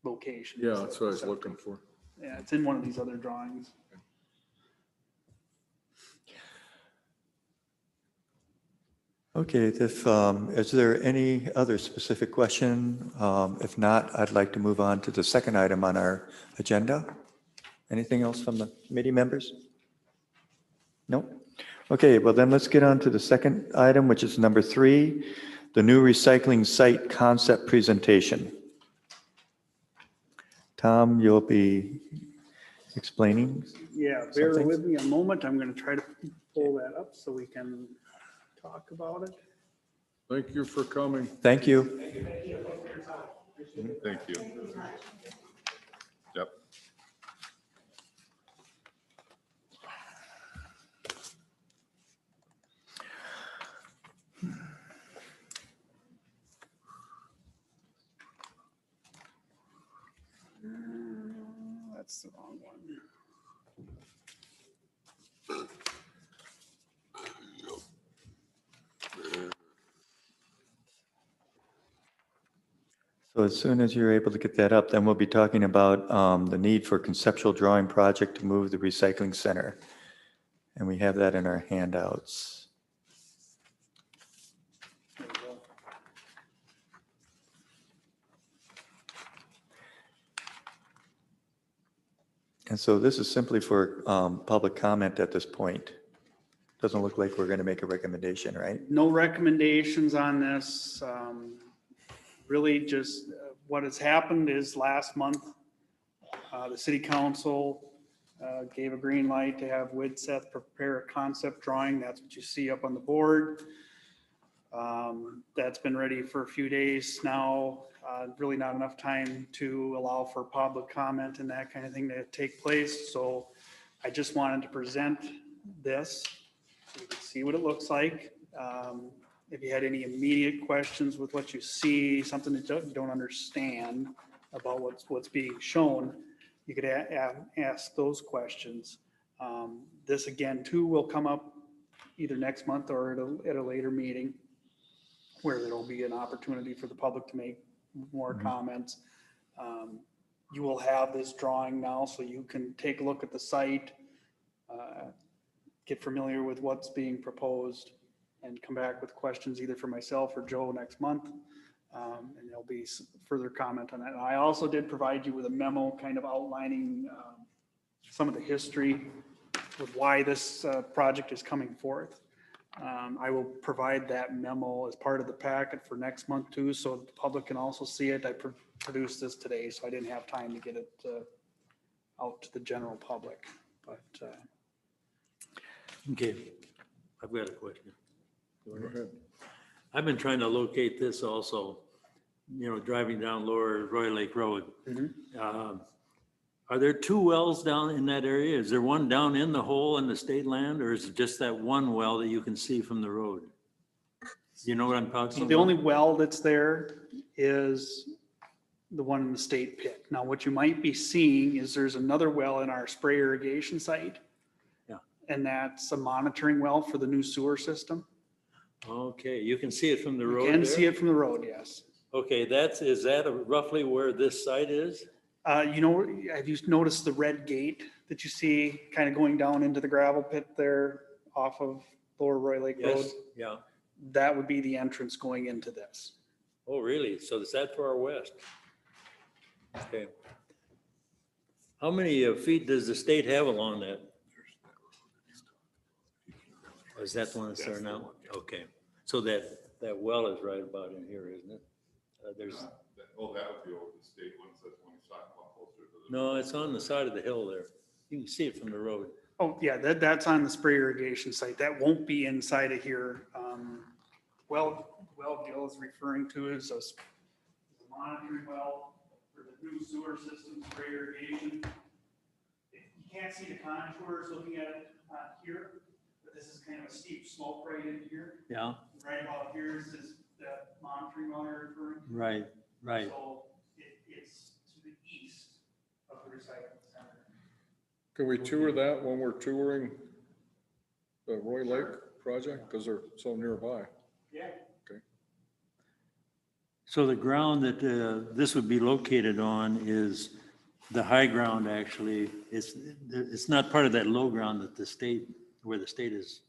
locations. Yeah, that's what I was looking for. Yeah, it's in one of these other drawings. Okay, is there any other specific question? If not, I'd like to move on to the second item on our agenda. Anything else from the committee members? No? Okay, well then let's get on to the second item, which is number 3, the new recycling site concept presentation. Tom, you'll be explaining? Yeah, bear Something? with me a moment. I'm going to try to pull that up so we can talk about it. Thank you for coming. Thank you. Thank you. Yep. that's the wrong one. So as soon as you're able to get that up, then we'll be talking about the need for conceptual drawing project to move the recycling center. And we have that in our handouts. There we go. And so this is simply for public comment at this point. Doesn't look like we're going to make a recommendation, right? No recommendations on this. Really just what has happened is last month, the city council gave a green light to have Widseth prepare a concept drawing. That's what you see up on the board. That's been ready for a few days now. Really not enough time to allow for public comment and that kind of thing to take place. So I just wanted to present this so you can see what it looks like. If you had any immediate questions with what you see, something that you don't understand about what's being shown, you could ask those questions. This again too will come up either next month or at a later meeting where there'll be an opportunity for the public to make more comments. You will have this drawing now so you can take a look at the site, get familiar with what's being proposed, and come back with questions either for myself or Joe next month. And there'll be further comment on that. And I also did provide you with a memo kind of outlining some of the history of why this project is coming forth. I will provide that memo as part of the packet for next month too, so that the public can also see it. I produced this today, so I didn't have time to get it out to the general public, but Okay, I've got a question. I've been trying to locate this also, driving down Lower Roy Lake Road. Are there two wells down in that area? Is there one down in the hole in the state land, or is it just that one well that you can see from the road? You know what I'm talking so about? the only well that's there is the one in the state pit. Now, what you might be seeing is there's another well in our spray irrigation site. Yeah. And that's a monitoring well for the new sewer system. Okay, you can see it from the road You can there? see it from the road, yes. Okay, is that roughly where this site is? Have you noticed the red gate that you see kind of going down into the gravel pit there off of Lower Roy Lake Road? Yes, yeah. That would be the entrance going into this. Oh, really? So is that far west? Okay. How many feet does the state have along that? Oh, is that the one that's there now? Okay. So that well is right about in here, isn't it? There's, Oh, that would be over the state ones, that's when you start closer to the. no, it's on the side of the hill there. You can see it from the road. Oh, yeah, that's on the spray irrigation site. That won't be inside of here. Well, Jill is referring to is a monitoring well for the new sewer system spray irrigation. You can't see the contours looking at it here, but this is kind of a steep slope right in here. Yeah, Right about here is this, that monitoring well you're referring to. right, right. So it's to the east of the recycling center. Can we tour that when we're touring the Roy Lake project? Because they're so nearby. Yeah. So the ground that this would be located on is the high ground, actually. It's not part of that low ground that the state, where the state is.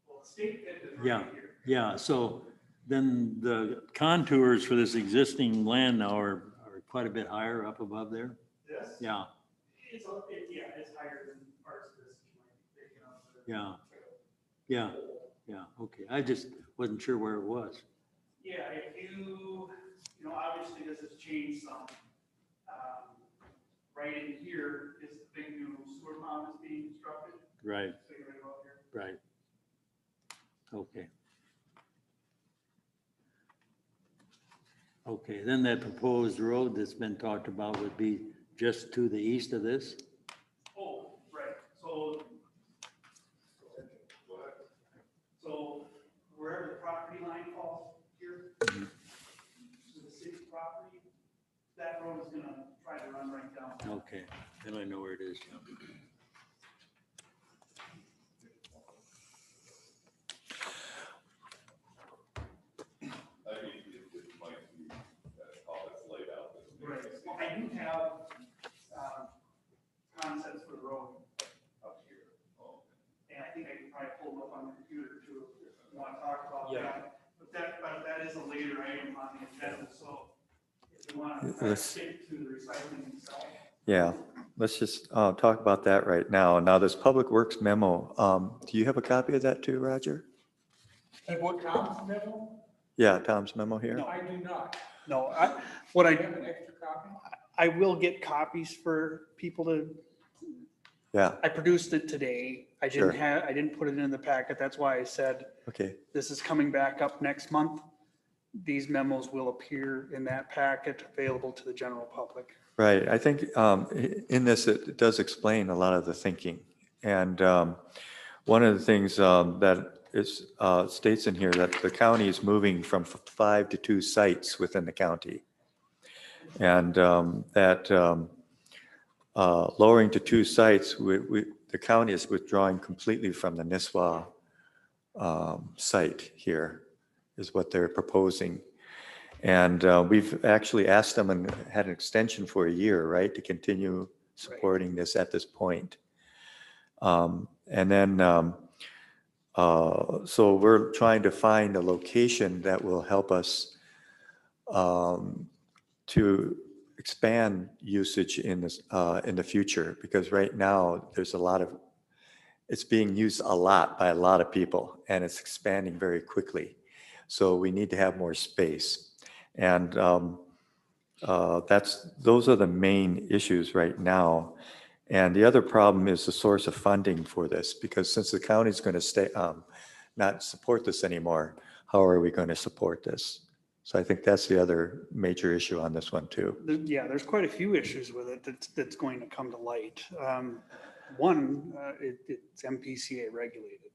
Well, the state pit is Yeah, right here. yeah. So then the contours for this existing land now are quite a bit higher up above there. This? Yeah, It's higher than parts of this. yeah, yeah, yeah. Okay. I just wasn't sure where it was. Yeah, if obviously this has changed some. Right in here is the big new sewer pond that's being constructed. Right, So you're right about here. right. Okay. Okay, then that proposed road that's been talked about would be just to the east of this? Oh, right, so wherever the property line falls here, to the city property, That road is gonna try to run right down. Okay, then I know where it is. I mean, it might be how it's laid out. Right. I do have, concepts for the road up here. And I think I can probably pull them up on the computer too, if you want to talk about that. But that is a later item on the agenda, so if you want to try to stick to the recycling itself. Yeah, let's just talk about that right now. Now, this Public Works memo, do you have a copy of that too, Roger? And what Tom's memo? Yeah, Tom's memo here? No. I do not. No, Do you have an extra copy? I will get copies for people to, Yeah, I produced it today. I Sure. didn't put it in the packet. That's why I said okay. this is coming back up next month. These memos will appear in that packet available to the general public. Right, I think in this, it does explain a lot of the thinking. And one of the things that is states in here that the county is moving from 5 to 2 sites within the county. And that lowering to 2 sites, the county is withdrawing completely from the Nisswa site here, is what they're proposing. And we've actually asked them and had an extension for a year, right, to continue supporting this at this point. And then, so we're trying to find a location that will help us to expand usage in this in the future, because right now there's a lot of, it's being used a lot by a lot of people, and it's expanding very quickly. So we need to have more space. And those are the main issues right now. And the other problem is the source of funding for this, because since the county is going to not support this anymore, how are we going to support this? So I think that's the other major issue on this one too. Yeah, there's quite a few issues with it that's going to come to light. One, it's MPCA regulated.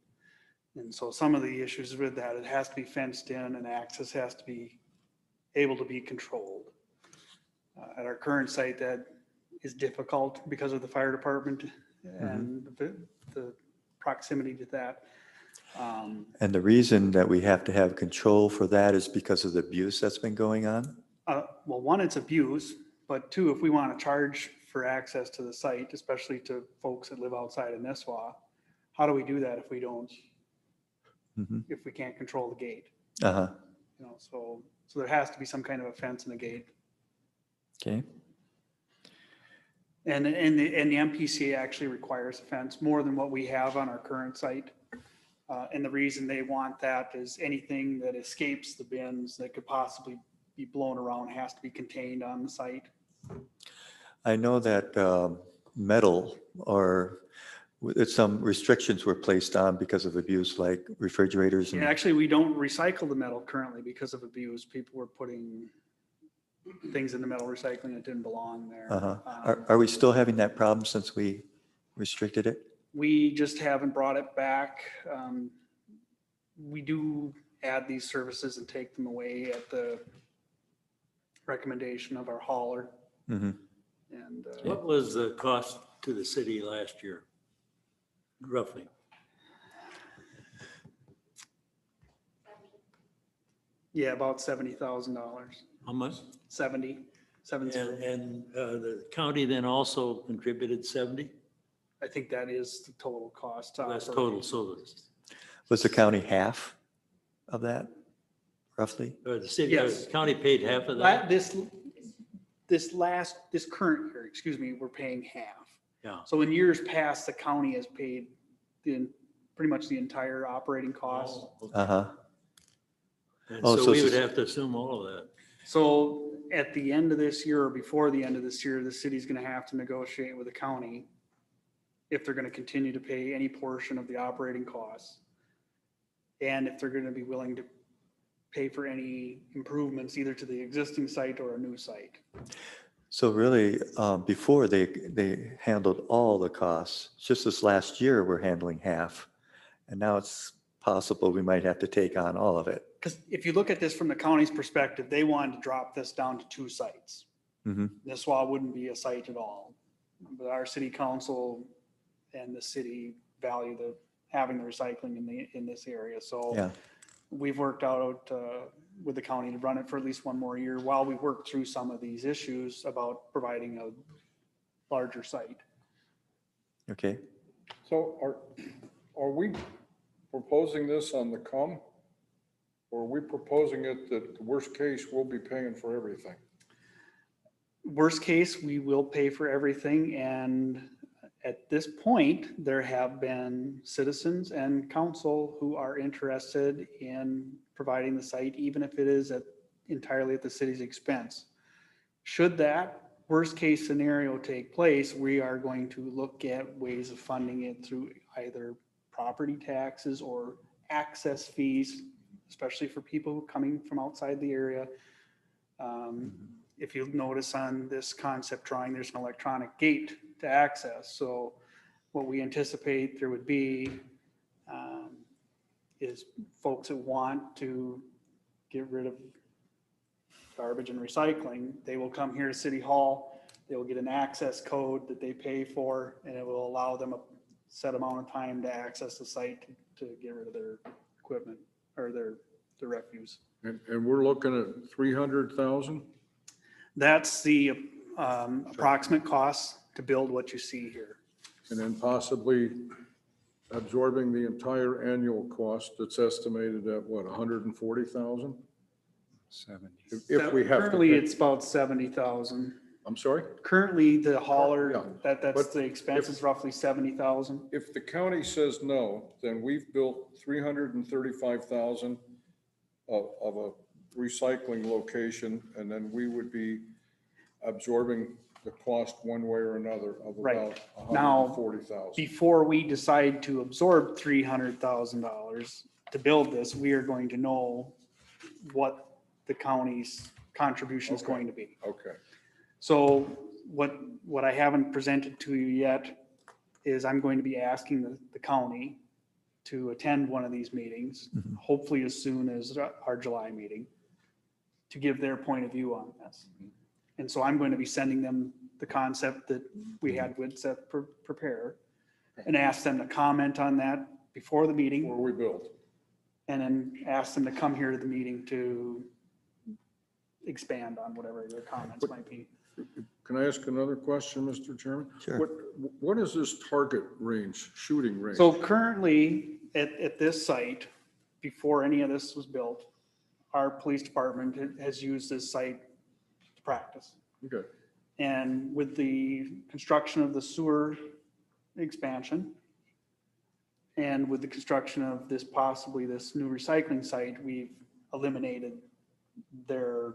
And so some of the issues with that, it has to be fenced in and access has to be able to be controlled. At our current site, that is difficult because of the fire department and the proximity to that. And the reason that we have to have control for that is because of the abuse that's been going on? Well, one, it's abuse, but two, if we want to charge for access to the site, especially to folks that live outside of Nisswa, how do we do that if we don't, if we can't control the gate? Uh-huh. You know, so there has to be some kind of a fence and a gate. Okay. And the MPCA actually requires a fence more than what we have on our current site. And the reason they want that is anything that escapes the bins that could possibly be blown around has to be contained on the site. I know that metal or some restrictions were placed on because of abuse, like refrigerators And and, actually, we don't recycle the metal currently because of abuse. People were putting things in the metal recycling that didn't belong there. are we still having that problem since we restricted it? We just haven't brought it back. We do add these services and take them away at the recommendation of our hauler. Mm-hmm. And What was the cost to the city last year, roughly? yeah, about $70,000. How much? 70. And the county then also contributed 70? I think that is the total cost. to That's operate. total, so Was the county half of that, roughly? the city, Yes. the county paid half of that? This current year, excuse me, we're paying half. Yeah. So in years past, the county has paid pretty much the entire operating cost. Oh, okay. Uh-huh. And Oh, so so we would it's- have to assume all of that. So at the end of this year or before the end of this year, the city's gonna have to negotiate with the county if they're gonna continue to pay any portion of the operating costs. And if they're gonna be willing to pay for any improvements either to the existing site or a new site. So really, before they handled all the costs, just this last year, we're handling half. And now it's possible we might have to take on all of it. Because if you look at this from the county's perspective, they wanted to drop this down to 2 sites. Mhm. Nisswa wouldn't be a site at all. But our city council and the city value having the recycling in this area. So Yeah, we've worked out with the county to run it for at least one more year while we work through some of these issues about providing a larger site. okay. So are we proposing this on the come? Or are we proposing it that the worst case, we'll be paying for everything? Worst case, we will pay for everything. And at this point, there have been citizens and council who are interested in providing the site, even if it is entirely at the city's expense. Should that worst case scenario take place, we are going to look at ways of funding it through either property taxes or access fees, especially for people coming from outside the area. If you'll notice on this concept drawing, there's an electronic gate to access. So what we anticipate there would be is folks that want to get rid of garbage and recycling, they will come here to City Hall, they will get an access code that they pay for, and it will allow them a set amount of time to access the site to get rid of their equipment or their refuse. And we're looking at 300,000? That's the approximate cost to build what you see here. And then possibly absorbing the entire annual cost that's estimated at what, 140,000? 70. If we have to Currently, pay. it's about 70,000. I'm sorry? Currently, the hauler, Yeah. that's But the expense is roughly 70,000. If the county says no, then we've built 335,000 of a recycling location, and then we would be absorbing the cost one way or another of Right. about Now, 140,000. Before we decide to absorb $300,000 to build this, we are going to know what the county's contribution is Okay. going to be. Okay. So what I haven't presented to you yet is I'm going to be asking the county to attend one of these meetings, hopefully as soon as our July meeting, to give their point of view on this. And so I'm going to be sending them the concept that we had Witset prepare and ask them to comment on that before the meeting, Where we built. and then ask them to come here to the meeting to expand on whatever their comments might be. Can I ask another question, Mr. Chairman? Sure. What is this target range, shooting range? So currently, at this site, before any of this was built, our police department has used this site to practice. Okay. And with the construction of the sewer expansion and with the construction of possibly this new recycling site, we've eliminated their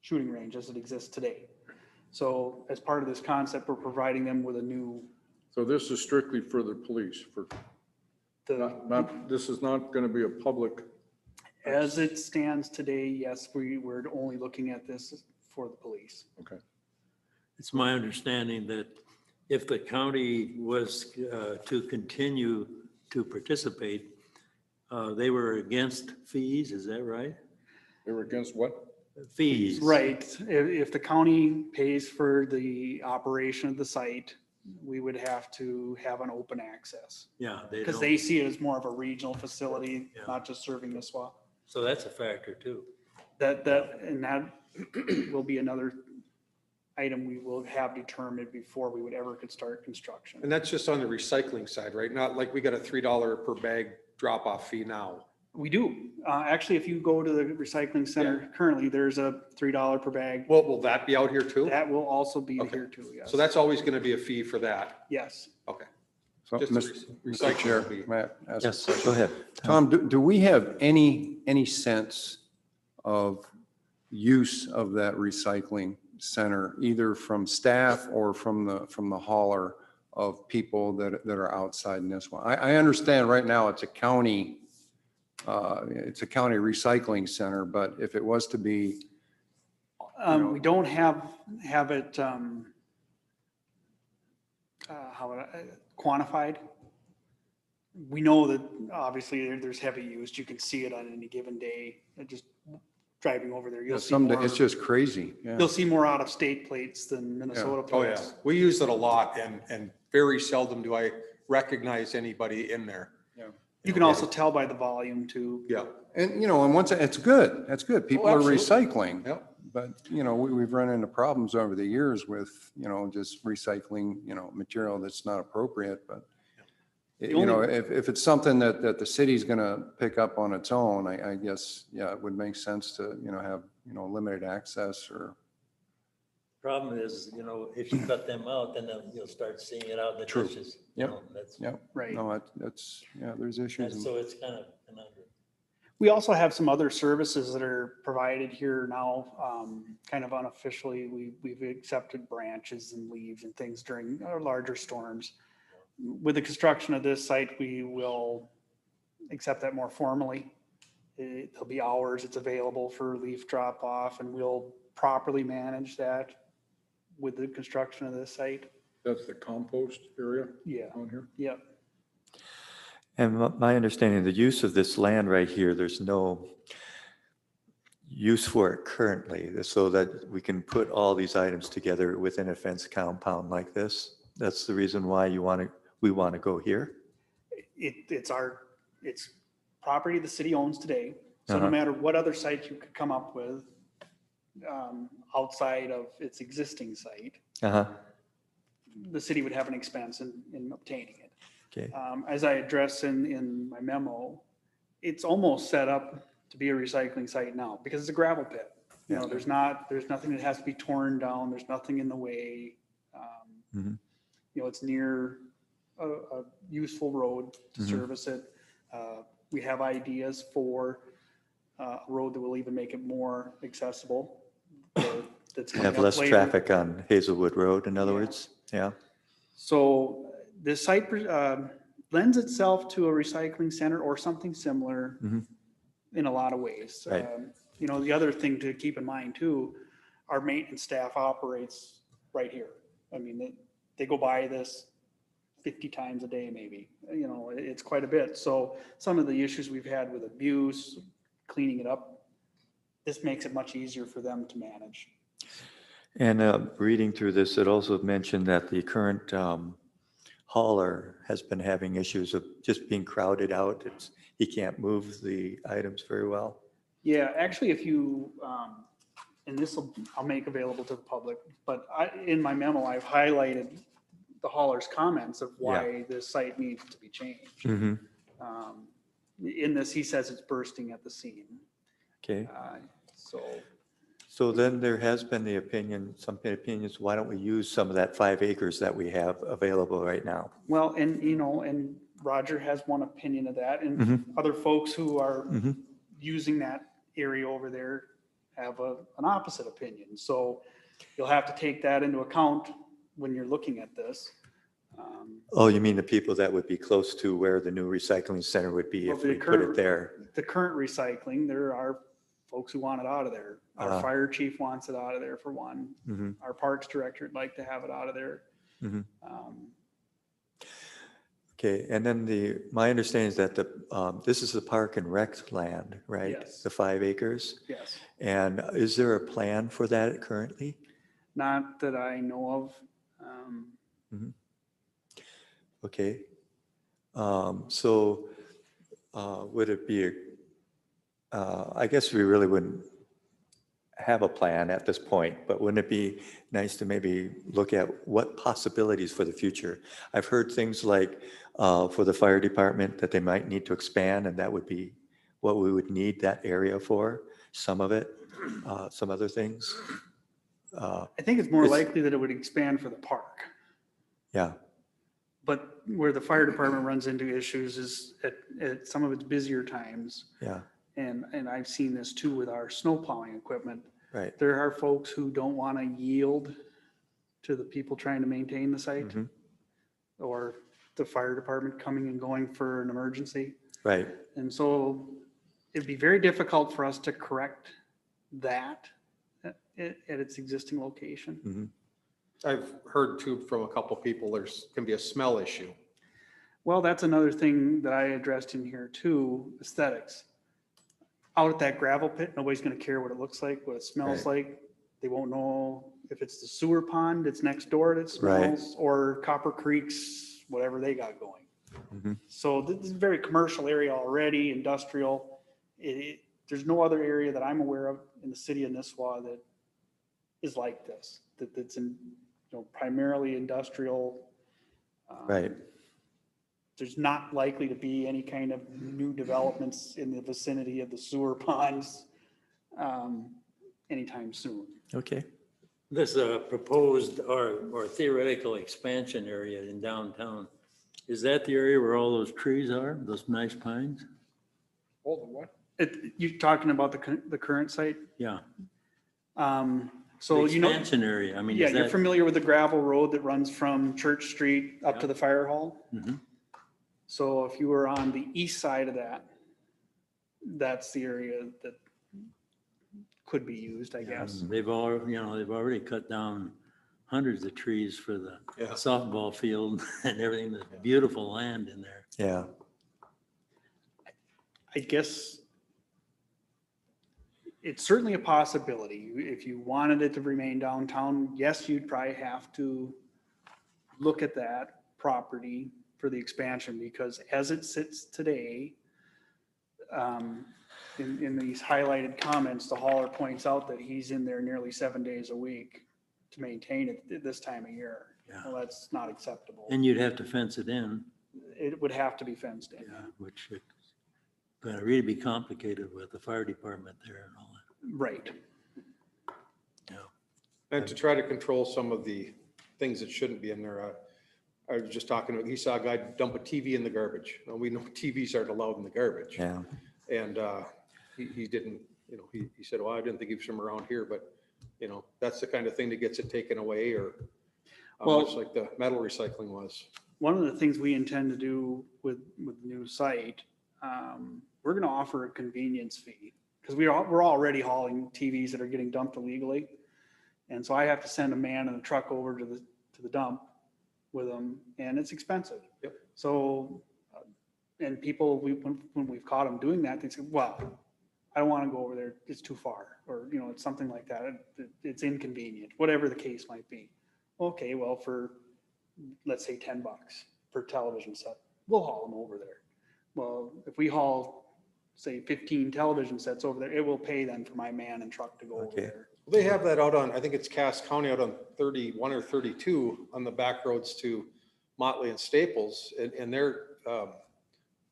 shooting range as it exists today. So as part of this concept, we're providing them with a new, So this is strictly for the police, this is not going to be a public, as it stands today, yes, we're only looking at this for the police. okay. It's my understanding that if the county was to continue to participate, they were against fees, is that right? They were against what? Fees. Right. If the county pays for the operation of the site, we would have to have an open access. Yeah. Because don't- they see it as more of a regional facility, Yeah. not just serving Nisswa. So that's a factor too. That will be another item we will have determined before we would ever could start construction. And that's just on the recycling side, right? Not like we got a $3 per bag drop-off fee now. We do. Actually, if you go to the recycling center, currently, there's a $3 per bag. Well, will that be out here too? That will also be Okay. here too, yes. So that's always going to be a fee for that? Yes. Okay. So, Just the Mr. recycling Chair, fee. may I ask a Yes, question? go ahead. Tom, do we have any sense of use of that recycling center, either from staff or from the hauler of people that are outside Nisswa? I understand right now it's a county recycling center, but if it was to be, We don't have it, quantified. We know that obviously there's heavy use. You can see it on any given day. driving over there. You'll see Someday, more, it's just crazy. Yeah. you'll see more out-of-state plates than Minnesota Oh, yeah. plates. We use it a lot and very seldom do I recognize anybody in there. You can also tell by the volume too. Yeah. And, and once, it's good. That's good. People are absolutely. recycling. Yep. But, we've run into problems over the years with, just recycling, material that's not appropriate, but if it's something that the city's going to pick up on its own, I guess, yeah, it would make sense to, have, limited access or. Problem is, if you cut them out, then you'll start seeing it out in the True. ditches. Yep. That's, Yep. Right. No, that's, yeah, there's issues. and so it's kind of conundrum. We also have some other services that are provided here now, kind of unofficially. We've accepted branches and leaves and things during our larger storms. With the construction of this site, we will accept that more formally. There'll be hours it's available for leaf drop off, and we'll properly manage that with the construction of this site. That's the compost area Yeah, on here. yeah. And my understanding, the use of this land right here, there's no use for it currently, so that we can put all these items together within a fence compound like this. That's the reason why we want to go here. It's property the city owns today. So no Uh-huh. matter what other site you could come up with, outside of its existing site, Uh-huh. the city would have an expense in obtaining it. Okay. As I address in my memo, it's almost set up to be a recycling site now because it's a gravel pit. There's nothing that has to be torn down. There's nothing in the way. Mhm. It's near a useful road to Mhm. service it. We have ideas for a road that will even make it more accessible. That's coming Have up less later. traffic on Hazelwood Road, in other Yeah. words. Yeah. So this site lends itself to a recycling center or something similar Mhm. in a lot of ways. Right. The other thing to keep in mind too, our maintenance staff operates right here. I mean, they go by this 50 times a day, maybe. It's quite a bit. So some of the issues we've had with abuse, cleaning it up, this makes it much easier for them to manage. And reading through this, it also mentioned that the current hauler has been having issues of just being crowded out. He can't move the items very well. Yeah, actually, if you, and I'll make available to the public, but in my memo, I've highlighted the hauler's comments of why this site needs to be changed. Mm-hmm. In this, he says it's bursting at the seam. Okay. So, So then there has been some opinions, why don't we use some of that 5 acres that we have available right now? well, and Roger has one opinion of that, and Mhm. other folks who are Mhm. using that area over there have an opposite opinion. So you'll have to take that into account when you're looking at this. Oh, you mean the people that would be close to where the new recycling center would be Well, if the we put it current- there? The current recycling, there are folks who want it out of there. Our fire chief wants it out of there for one. Mhm. Our parks director would like to have it out of there. Mhm. Um, Okay, and then my understanding is that this is the park and rec land, right? Yes. The 5 acres? Yes, And is there a plan for that currently? not that I know of. Okay. So would it be, I guess we really wouldn't have a plan at this point, but wouldn't it be nice to maybe look at what possibilities for the future? I've heard things like for the fire department that they might need to expand, and that would be what we would need that area for, some of it, some other things. I think it's more It's- likely that it would expand for the park. Yeah. But where the fire department runs into issues is at some of its busier times. Yeah, And I've seen this too with our snow plowing equipment. right. There are folks who don't want to yield to the people trying to maintain the site Mhm. or the fire department coming and going for an emergency. Right. And so it'd be very difficult for us to correct that at its existing location. Mhm. I've heard too from a couple people, can be a smell issue. Well, that's another thing that I addressed in here too, aesthetics. out at that gravel pit, nobody's gonna care what it looks like, what it smells Right. like. They won't know if it's the sewer pond that's next door that Right. smells, or Copper Creek's, whatever they got going. Mhm. So this is a very commercial area already, industrial. There's no other area that I'm aware of in the city of Nisswa that is like this, that's in, primarily industrial. Right. There's not likely to be any kind of new developments in the vicinity of the sewer ponds anytime soon. Okay. This proposed or theoretical expansion area in downtown, is that the area where all those trees are, those nice pines? Hold on, what? You talking about the current site? Yeah. So The expansion area, I mean, yeah, is you're that? familiar with the gravel road that runs from Church Street up to the fire hall? Mhm. So if you were on the east side of that, that's the area that could be used, I guess. They've already cut down hundreds of trees for the Yeah. softball field and everything, the beautiful land in there. Yeah. I guess it's certainly a possibility. If you wanted it to remain downtown, yes, you'd probably have to look at that property for the expansion, because as it sits today, in these highlighted comments, the hauler points out that he's in there nearly 7 days a week to maintain it at this time of year. Yeah. Well, that's not acceptable. And you'd have to fence it in, It would have to be fenced in. which is going to really be complicated with the fire department there and all that. Right. And to try to control some of the things that shouldn't be in there. I was just talking, he saw a guy dump a TV in the garbage. Now, we know TVs aren't allowed in the garbage. Yeah. And he didn't, he said, well, I didn't think he was from around here, but, that's the kind of thing that gets it taken away, or much like the metal recycling was. One of the things we intend to do with the new site, we're going to offer a convenience fee, because we're already hauling TVs that are getting dumped illegally. And so I have to send a man in a truck over to the dump with them, and it's expensive. Yep. So, and people, when we've caught them doing that, they say, well, I don't want to go over there, it's too far, or, it's something like that. It's inconvenient, whatever the case might be. Okay, well, for, let's say $10 per television set, we'll haul them over there. Well, if we haul, say 15 television sets over there, it will pay then for my man and truck to go over Okay. there. They have that out on, I think it's Cass County, out on 31 or 32 on the back roads to Motley and Staples, and their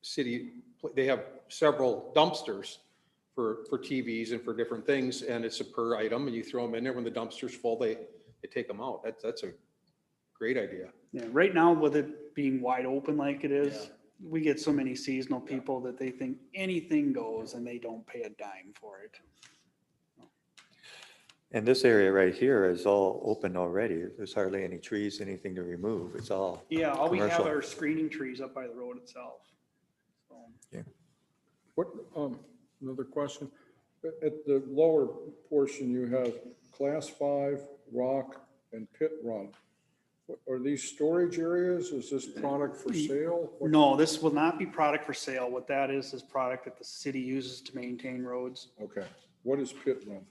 city, they have several dumpsters for TVs and for different things, and it's a per item, and you throw them in there. When the dumpster's full, they take them out. That's a great idea. Yeah, right now with it being wide open like it is, we get so many seasonal people that they think anything goes and they don't pay a dime for it. And this area right here is all open already. There's hardly any trees, anything to remove. It's all Yeah, all we have commercial. are screening trees up by the road itself. So, What, another question? At the lower portion, you have class 5, rock, and pit run. Are these storage areas? Is this product for sale? What- no, this will not be product for sale. What that is product that the city uses to maintain roads. Okay, what is pit run?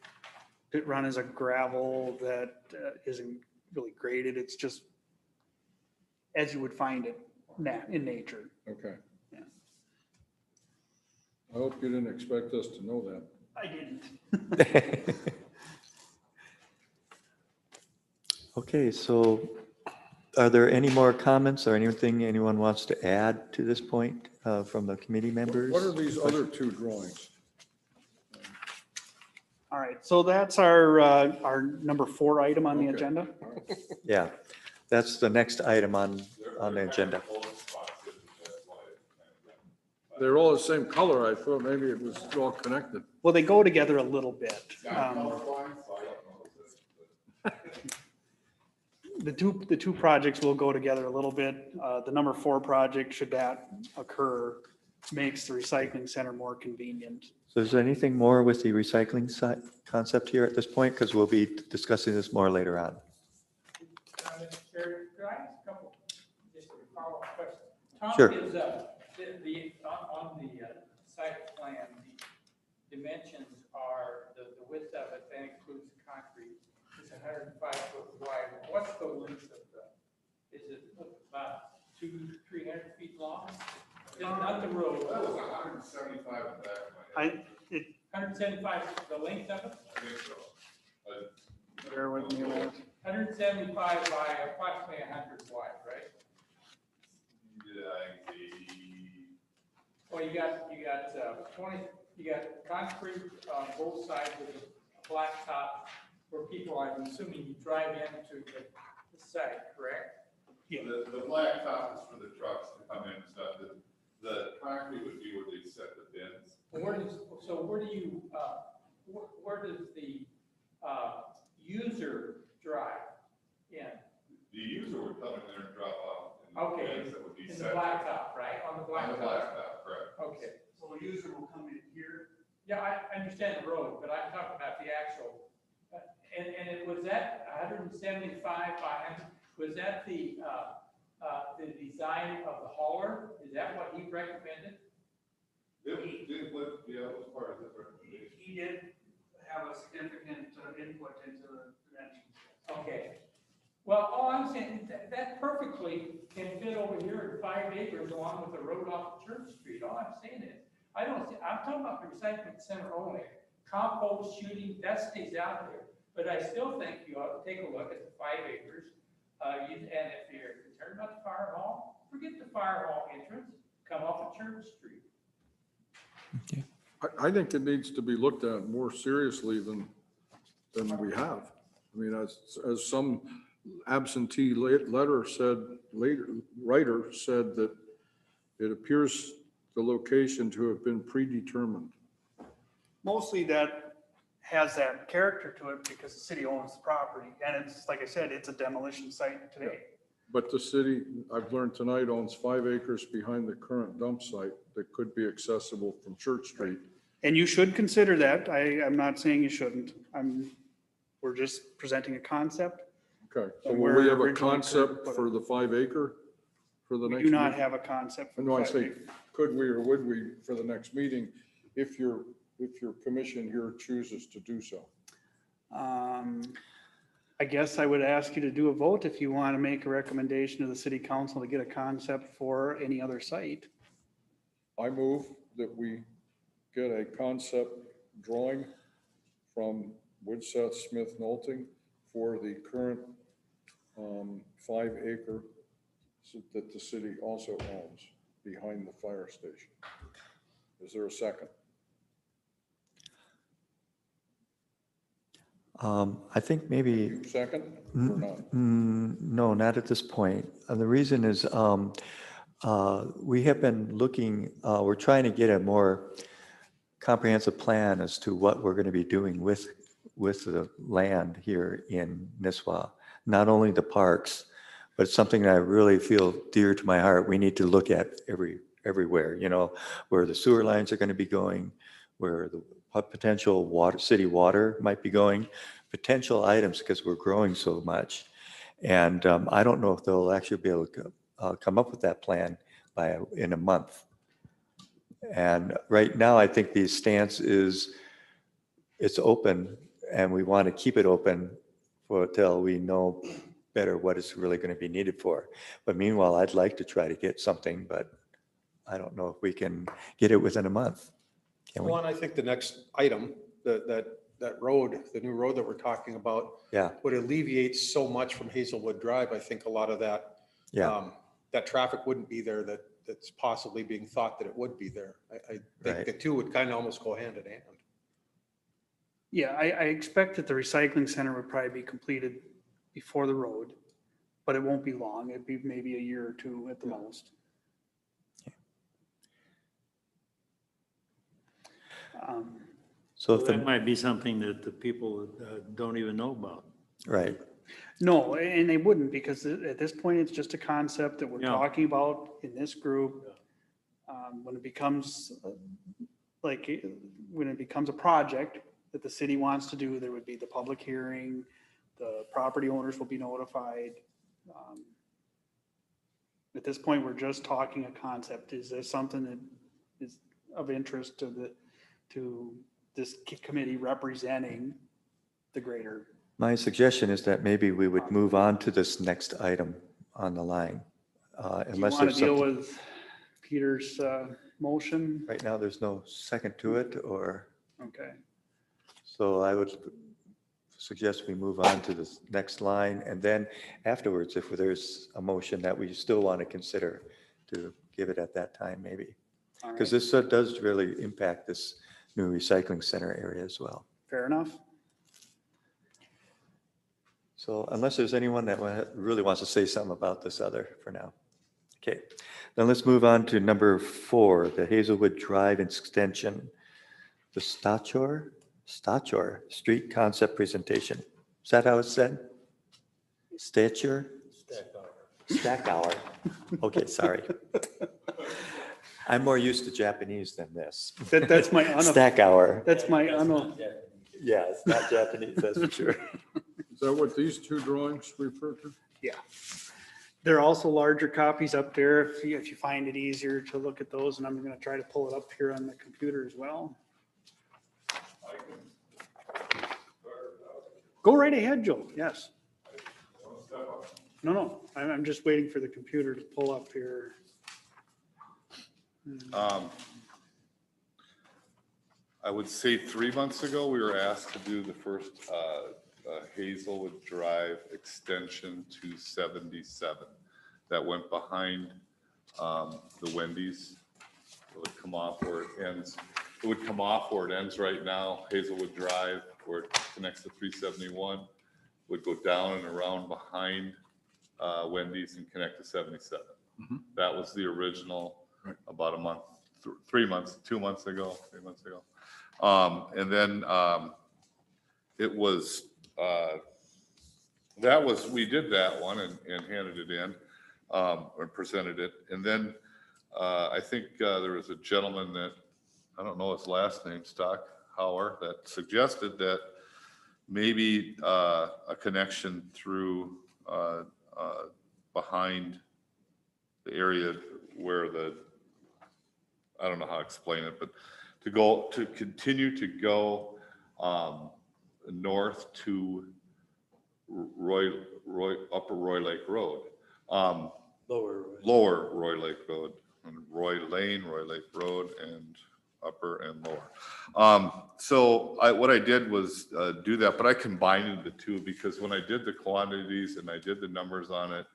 Pit run is a gravel that isn't really graded. It's just as you would find it in nature. Okay. Yeah. I hope you didn't expect us to know that. I didn't. Okay, so are there any more comments or anything anyone wants to add to this point from the committee members? What are these other two drawings? All right, so that's our number 4 item on the Okay. agenda. Yeah, that's the next item on the agenda. They're all the same color. I thought maybe it was all connected. Well, they go together a little bit. The two projects will go together a little bit. The number 4 project, should that occur, makes the recycling center more convenient. So is there anything more with the recycling concept here at this point? Because we'll be discussing this more later on. Chair, could I ask a couple, just a follow-up question? Tom, Sure. is on the site plan, the dimensions are, the width of it, that includes the concrete, is 105 foot wide. What's the length of is it about 200-300 feet long? Not the road. That was 175 in the back of my head. 175, the length of it? I think so. Bear with me. 175 by approximately 100 wide, right? Yeah, Well, you got 20, you got concrete on both sides with a flat top where people, I'm assuming you drive into the site, correct? The black top is for the trucks to come in and stuff. The concrete would be where they set the bins. Where does the user drive in? The user would come in there and drop off in the Okay, bins that would be in the set. black top, right? On the black On the top. black top, correct. Okay. So a user will come in here. Yeah, I understand the road, but I'm talking about the actual, and it was that 175 by, was that the design of the hauler? Is that what he recommended? It was part of the recommendation. He did have a significant input into the dimensions. Okay. Well, all I'm saying, that perfectly can fit over here in 5 acres along with the road off Church Street. All I'm saying is, I'm talking about the recycling center only. Compost shooting, that stays out there. But I still think you ought to take a look at the 5 acres. And if you're concerned about the fire hall, forget the fire hall entrance, come off of Church Street. I think it needs to be looked at more seriously than we have. I mean, as some absentee writer said that it appears the location to have been predetermined. Mostly that has that character to it because the city owns the property. And it's, like I said, it's a demolition site today. But the city, I've learned tonight, owns 5 acres behind the current dump site that could be accessible from Church Street. And you should consider that. I'm not saying you shouldn't. We're just presenting a concept. Okay, so And will where we have a originally concept put it. for the 5 acre for the We next? do not meeting? have a concept. for No, I 5 say, acres. could we or would we for the next meeting if your commission here chooses to do so? I guess I would ask you to do a vote if you want to make a recommendation to the city council to get a concept for any other site. I move that we get a concept drawing from Woodseth Smith Knowlton for the current 5 acre that the city also owns behind the fire station. Is there a second? I think maybe, You second or not? no, not at this point. And the reason is we have been looking, we're trying to get a more comprehensive plan as to what we're going to be doing with the land here in Nisswa. Not only the parks, but it's something that I really feel dear to my heart. We need to look at everywhere, where the sewer lines are going to be going, where the potential city water might be going, potential items because we're growing so much. And I don't know if they'll actually be able to come up with that plan in a month. And right now, I think the stance is it's open and we want to keep it open until we know better what it's really going to be needed for. But meanwhile, I'd like to try to get something, but I don't know if we can get it within a month. Can we? Well, and I think the next item, that road, the new road that we're talking about, Yeah, would alleviate so much from Hazelwood Drive. I think a lot of that, yeah, that traffic wouldn't be there that's possibly being thought that it would be there. I think Right. the two would kind of almost go hand in hand. Yeah, I expect that the recycling center would probably be completed before the road, but it won't be long. It'd be maybe a year or two at the most. So Well, if that the, might be something that the people don't even know about. right, No, and they wouldn't because at this point, it's just a concept that we're Yeah. talking about in this group. When it becomes when it becomes a project that the city wants to do, there would be the public hearing, the property owners will be notified. At this point, we're just talking a concept. Is there something that is of interest to this committee representing the greater. My suggestion is that maybe we would move on to this next item on the line. Do you Unless want to there's deal something, with Peter's motion? right now, there's no second to it, or, Okay. so I would suggest we move on to this next line, and then afterwards, if there's a motion that we still want to consider, to give it at that time, maybe. All Because right. this does really impact this new recycling center area as well. Fair enough. So unless there's anyone that really wants to say something about this other for now. Okay, then let's move on to number 4, the Hazelwood Drive extension, the Stature Street Concept Presentation. Is that how it's said? Stature? Stack hour. Okay, sorry. I'm more used to Japanese than this. That's my, Stack hour. that's my, Yeah, it's not Japanese, that's for sure. Is that what these two drawings refer to? yeah. There are also larger copies up there if you find it easier to look at those, and I'm going to try to pull it up here on the computer as well. Go right ahead, Joe. Yes. No, I'm just waiting for the computer to pull up here. I would say 3 months ago, we were asked to do the first Hazelwood Drive extension to 77. That went behind the Wendy's. It would come off where it ends. It would come off where it ends right now, Hazelwood Drive, where it connects to 371. Would go down and around behind Wendy's and connect to 77. That was the original about a month, 3 months, 2 months ago, 3 months ago. And then it was, we did that one and handed it in or presented it. And then I think there was a gentleman that, I don't know his last name, Stockhauer, that suggested that maybe a connection through behind the area where I don't know how to explain it, but to continue to go north to Upper Roy Lake Road. Lower Roy Lake Road, and Roy Lane, Roy Lake Road, and Upper and Lower. So what I did was do that, but I combined the two because when I did the quantities and I did the numbers on it,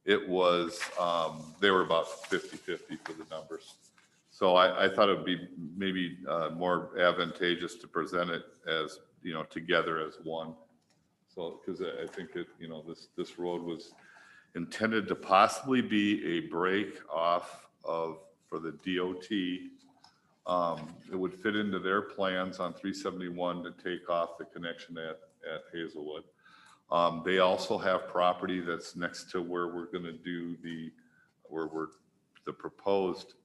it was, they were about 50-50 for the numbers. So I thought it would be maybe more advantageous to present it as, together as one. So, because I think that, this road was intended to possibly be a break off for the DOT. It would fit into their plans on 371 to take off the connection at Hazelwood. They also have property that's next to where we're going to do the proposed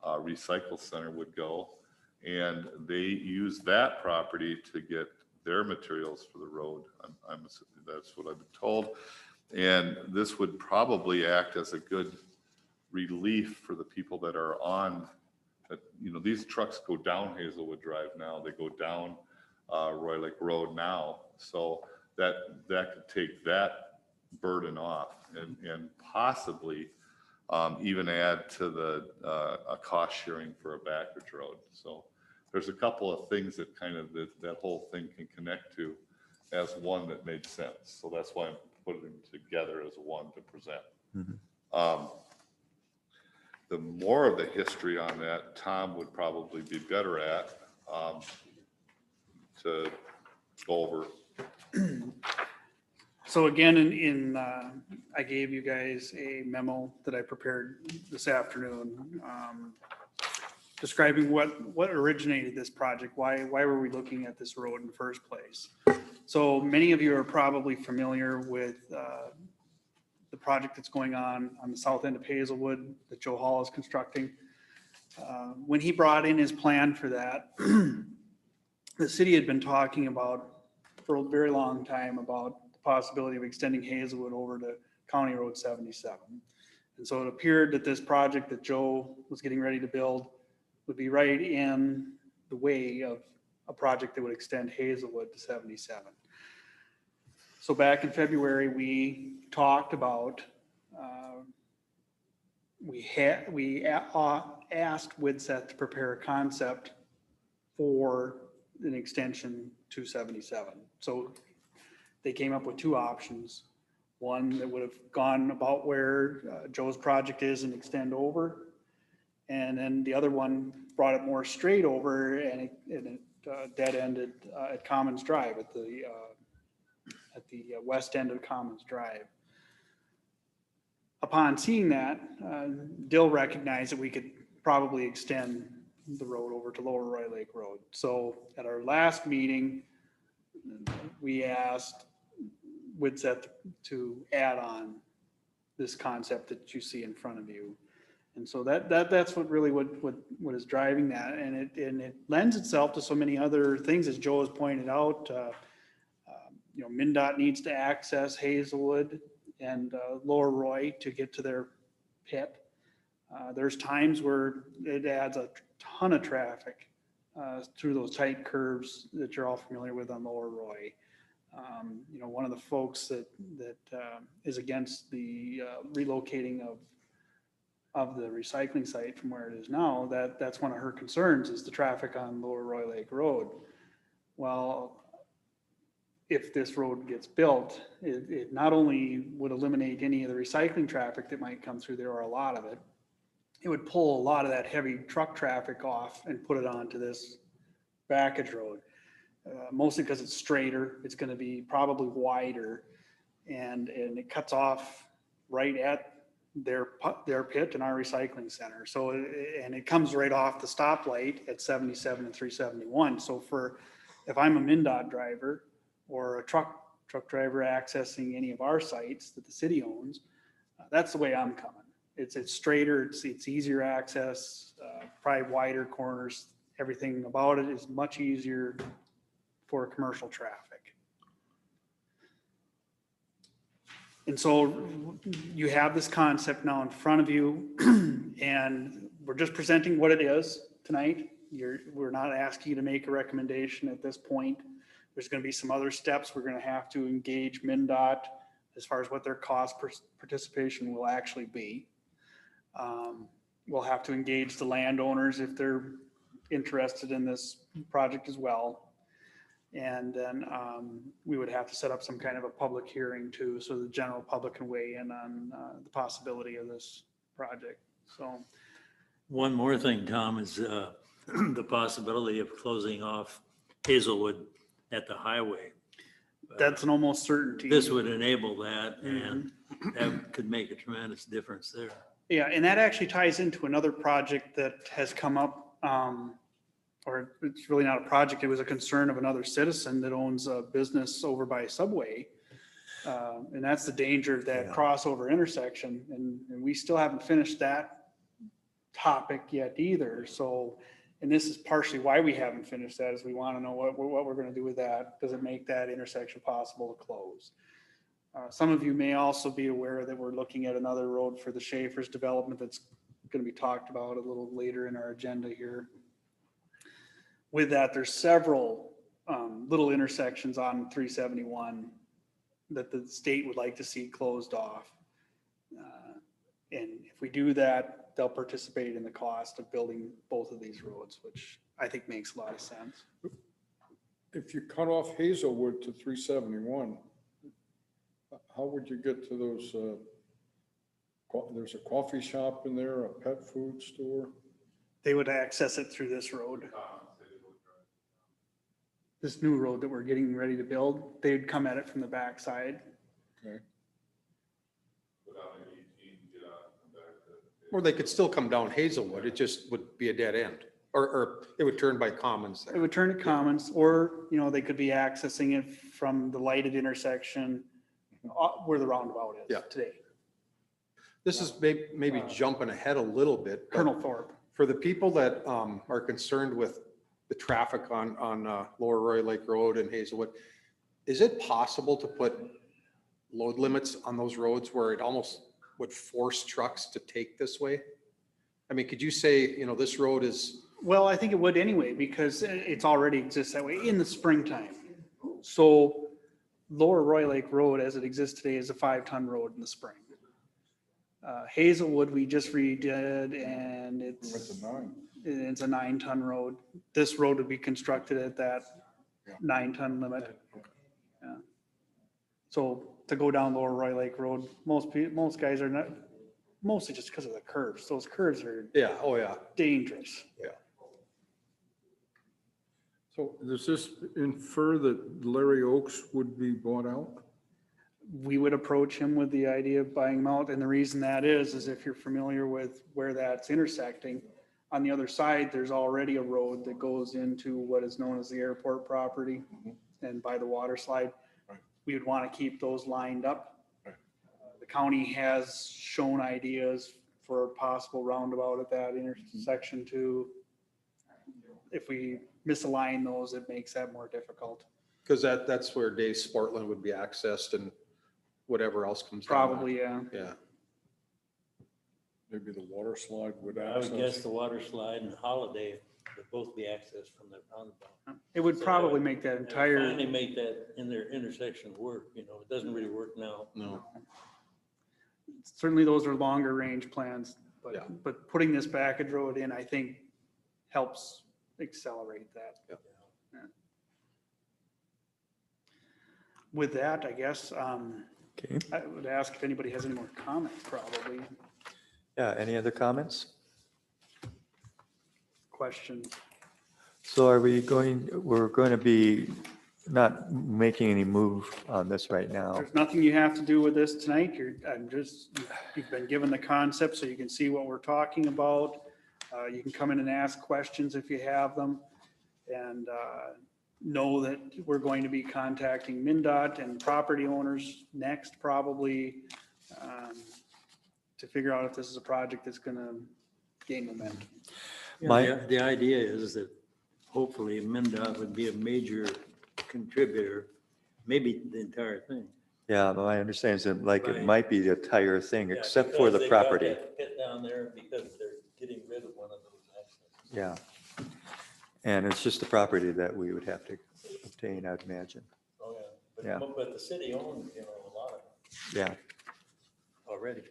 recycle center would go. And they use that property to get their materials for the road. That's what I've been told. And this would probably act as a good relief for the people that are on, these trucks go down Hazelwood Drive now. They go down Roy Lake Road now. So that could take that burden off and possibly even add to a cost sharing for a backage road. So there's a couple of things that kind of that whole thing can connect to as one that made sense. So that's why I'm putting them together as one to present. The more of the history on that, Tom would probably be better at to go over. So again, I gave you guys a memo that I prepared this afternoon, describing what originated this project. Why were we looking at this road in the first place? So many of you are probably familiar with the project that's going on the south end of Hazelwood that Joe Hall is constructing. When he brought in his plan for that, the city had been talking about for a very long time about the possibility of extending Hazelwood over to County Road 77. And so it appeared that this project that Joe was getting ready to build would be right in the way of a project that would extend Hazelwood to 77. So back in February, we talked about, asked Widseth to prepare a concept for an extension to 77. So they came up with two options. One that would have gone about where Joe's project is and extend over. And then the other one brought it more straight over and it dead ended at Commons Drive at the west end of Commons Drive. Upon seeing that, Dill recognized that we could probably extend the road over to Lower Roy Lake Road. So at our last meeting, we asked Widseth to add on this concept that you see in front of you. And so that's what really what is driving that. And it lends itself to so many other things, as Joe has pointed out. MnDOT needs to access Hazelwood and Lower Roy to get to their pit. There's times where it adds a ton of traffic through those tight curves that you're all familiar with on Lower Roy. One of the folks that is against the relocating of the recycling site from where it is now, that's one of her concerns is the traffic on Lower Roy Lake Road. Well, if this road gets built, it not only would eliminate any of the recycling traffic that might come through there, or a lot of it, it would pull a lot of that heavy truck traffic off and put it onto this backage road. Mostly because it's straighter, it's going to be probably wider, and it cuts off right at their pit and our recycling center. So, and it comes right off the stoplight at 77 and 371. So if I'm a MnDOT driver or a truck driver accessing any of our sites that the city owns, that's the way I'm coming. It's straighter, it's easier access, probably wider corners. Everything about it is much easier for commercial traffic. And so you have this concept now in front of you, and we're just presenting what it is tonight. We're not asking you to make a recommendation at this point. There's going to be some other steps. We're going to have to engage MnDOT as far as what their cost participation will actually be. We'll have to engage the landowners if they're interested in this project as well. And then we would have to set up some kind of a public hearing too, so the general public can weigh in on the possibility of this project. So One more thing, Tom, is the possibility of closing off Hazelwood at the highway. that's an almost certainty. This would enable that, and that could make a tremendous difference there. Yeah, and that actually ties into another project that has come up, or it's really not a project, it was a concern of another citizen that owns a business over by Subway. And that's the danger of that crossover intersection. And we still haven't finished that topic yet either. So, and this is partially why we haven't finished that, is we want to know what we're going to do with that. Does it make that intersection possible to close? Some of you may also be aware that we're looking at another road for the Schaefer's development that's going to be talked about a little later in our agenda here. With that, there's several little intersections on 371 that the state would like to see closed off. And if we do that, they'll participate in the cost of building both of these roads, which I think makes a lot of sense. If you cut off Hazelwood to 371, how would you get to those, there's a coffee shop in there, a pet food store? They would access it through this road. This new road that we're getting ready to build, they'd come at it from the backside. Okay. Or they could still come down Hazelwood, it just would be a dead end, or it would turn by Commons It there. would turn to Commons, or, they could be accessing it from the lighted intersection where the roundabout is today. This is maybe jumping ahead a little bit. But Colonel Thorpe. for the people that are concerned with the traffic on Lower Roy Lake Road and Hazelwood, is it possible to put load limits on those roads where it almost would force trucks to take this way? I mean, could you say, this road is Well, I think it would anyway, because it's already exists that way in the springtime. So Lower Roy Lake Road as it exists today is a 5-ton road in the spring. Hazelwood, we just redid and With it's the 9. a 9-ton road. This road would be constructed at that 9-ton limit. Yeah. So to go down Lower Roy Lake Road, most guys are not, mostly just because of the curves. Those curves are Yeah, oh, yeah. dangerous. So does this infer that Larry Oaks would be bought out? We would approach him with the idea of buying him out. And the reason that is if you're familiar with where that's intersecting, on the other side, there's already a road that goes into what is known as the airport property and by the water slide. Right. We would want to keep those lined up. Right. The county has shown ideas for a possible roundabout at that intersection too. If we misalign those, it makes that more difficult. Because that's where Dave Sportland would be accessed and whatever else comes down. Probably, yeah. Yeah. Maybe the water slide would I would guess access. the water slide and Holiday would both be accessed from that roundabout. It would So probably that- make that and entire, Finally make that in their intersection work, you know, it doesn't really work now. No. certainly those are longer range plans, Yeah. but putting this package road in, I think, helps accelerate that. Yeah. Yeah. With that, I guess, Okay. I would ask if anybody has any more comments, probably, Yeah, any other comments? questions. So are we're going to be not making any move on this right now. There's nothing you have to do with this tonight. You've been given the concept so you can see what we're talking about. You can come in and ask questions if you have them. And know that we're going to be contacting MnDOT and property owners next, probably, to figure out if this is a project that's going to gain momentum. Yeah, the idea is that hopefully MnDOT would be a major contributor, maybe the entire thing. Yeah, but my understanding is that like it Right. might be the entire thing, Yeah, except for because the they got property. that pit down there because they're getting rid of one of those accesses. Yeah. And it's just the property that we would have to obtain, I'd imagine. Oh, Yeah. yeah. But the city owns, you know, a lot of it Yeah. already.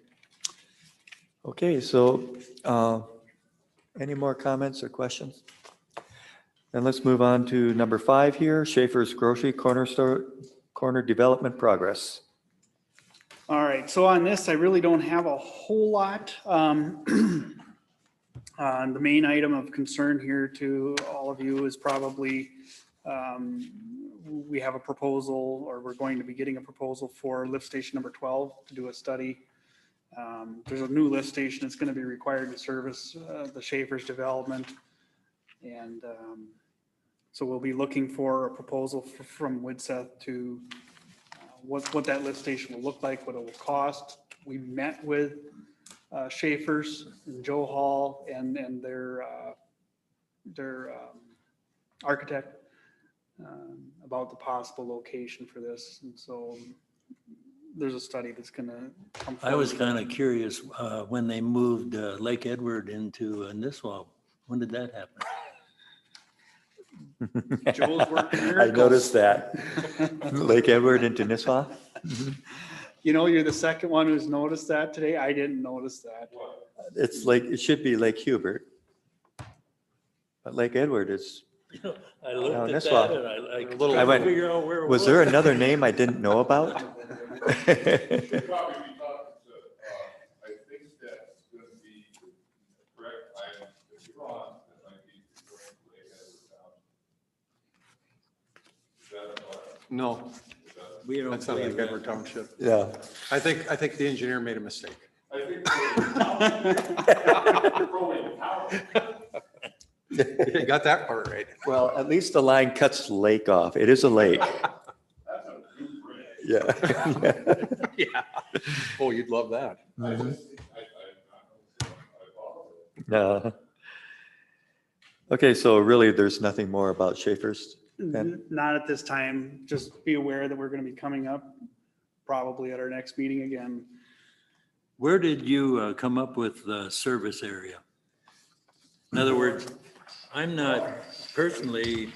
Okay, so any more comments or questions? Then let's move on to number 5 here, Schaefer's Grocery Corner Development Progress. All right, so on this, I really don't have a whole lot. The main item of concern here to all of you is probably, we have a proposal, or we're going to be getting a proposal for lift station number 12 to do a study. There's a new lift station that's going to be required to service the Schaefer's development. And so we'll be looking for a proposal from Widseth to what that lift station will look like, what it will cost. We met with Schaefer's and Joe Hall and their architect about the possible location for this. And so there's a study that's going to come forward. I was kind of curious when they moved Lake Edward into Nisswa. When did that happen? Joe's working I miracles. noticed that. Lake Edward into Nisswa? You know, you're the second one who's noticed that today. I didn't notice that. It's like, it should be Lake Hubert. But Lake Edward is, I looked at Nisswa. that and I I tried went, to figure out where it was there another name I didn't know about? Probably be talking to, I think that's going to be correct. If you're wrong, that might be referring to Lake Edward Township. Is that correct? No, We don't that's not believe like Edward that. Township. Yeah. I think the engineer made a mistake. I think we're growing power. You got that part right. Well, at least the line cuts lake off. It is a lake. That's a good bridge. Yeah. Yeah. Oh, you'd love that. I Mhm. just, I apologize. No. Okay, so really, there's nothing more about Schaefer's? Ben? Not at this time. Just be aware that we're going to be coming up probably at our next meeting again. Where did you come up with the service area? In other words, I'm not personally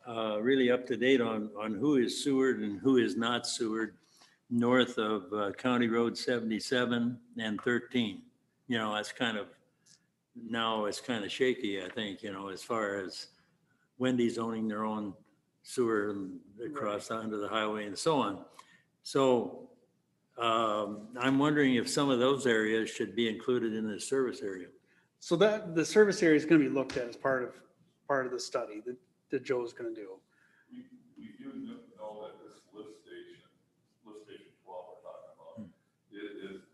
really up to date on who is sewered and who is not sewered north of County Road 77 and 13. You know, that's kind of, now it's kind of shaky, I think, you know, as far as Wendy's owning their own sewer across onto the highway and so on. So I'm wondering if some of those areas should be included in the service area. So that, the service area is going to be looked at as part of the study that Joe's going to do. We do know that this lift station 12 we're talking about, is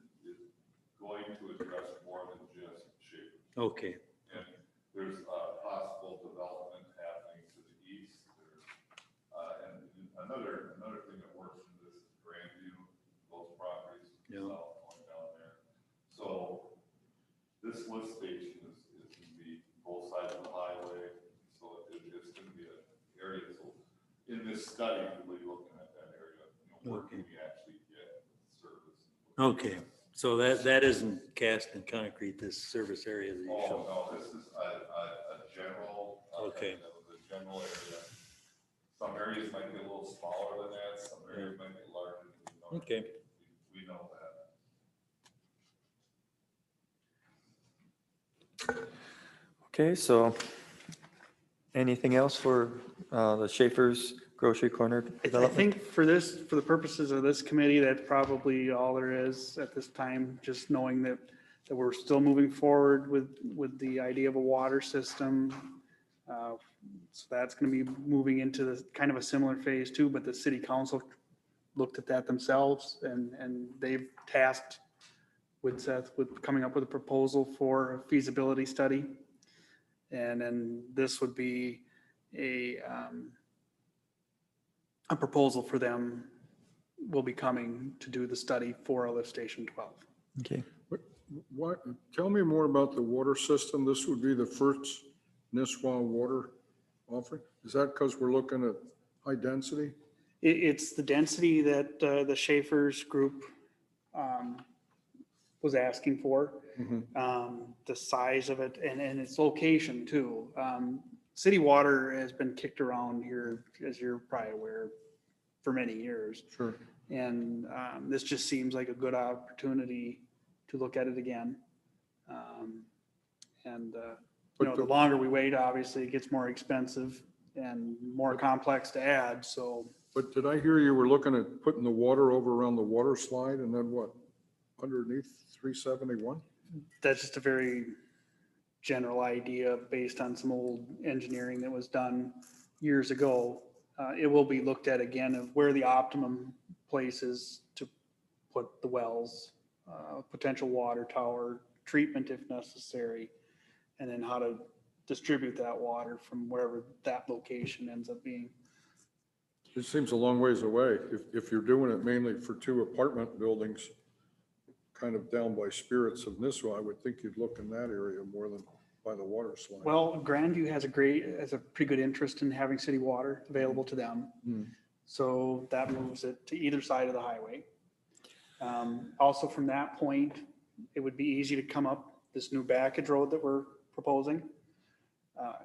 going to address more than just shapers. Okay. And there's possible development happening to the east. And another thing that works in this is Grandview, those properties south going down there. So this lift station is going to be both sides of the highway. So it's going to be an area. So in this study, we'll be looking at that area. You know, where can we actually get service? Okay. So that isn't cast in concrete, this service area that you showed. No, this is a general. Okay. The general area. Some areas might be a little smaller than that. Some areas might be larger than that. Okay. We know that. Okay, so anything else for the Schaefer's Grocery Corner I development? think for the purposes of this committee, that's probably all there is at this time, just knowing that we're still moving forward with the idea of a water system. So that's going to be moving into the kind of a similar phase too, but the city council looked at that themselves and they've tasked with Seth with coming up with a proposal for a feasibility study. And then this would be a proposal for them will be coming to do the study for a lift station 12. Okay, What, tell me more about the water system. This would be the first Nisswa water offering? Is that because we're looking at high density? It's the density that the Schaefer's group was asking for, the size of it and its location too. City water has been kicked around here, as you're probably aware, for many years. Sure. And this just seems like a good opportunity to look at it again. You know, the longer we wait, obviously, it gets more expensive and more complex to add, so. But did I hear you were looking at putting the water over around the water slide and then what, underneath 371? That's just a very general idea based on some old engineering that was done years ago. It will be looked at again of where the optimum place is to put the wells, potential water tower, treatment if necessary, and then how to distribute that water from wherever that location ends up being. It seems a long ways away. If you're doing it mainly for 2 apartment buildings, kind of down by Spirits of Nisswa, I would think you'd look in that area more than by the water slide. Well, Grandview has a pretty good interest in having city water available to them. So that moves it to either side of the highway. Also from that point, it would be easy to come up this new backage road that we're proposing.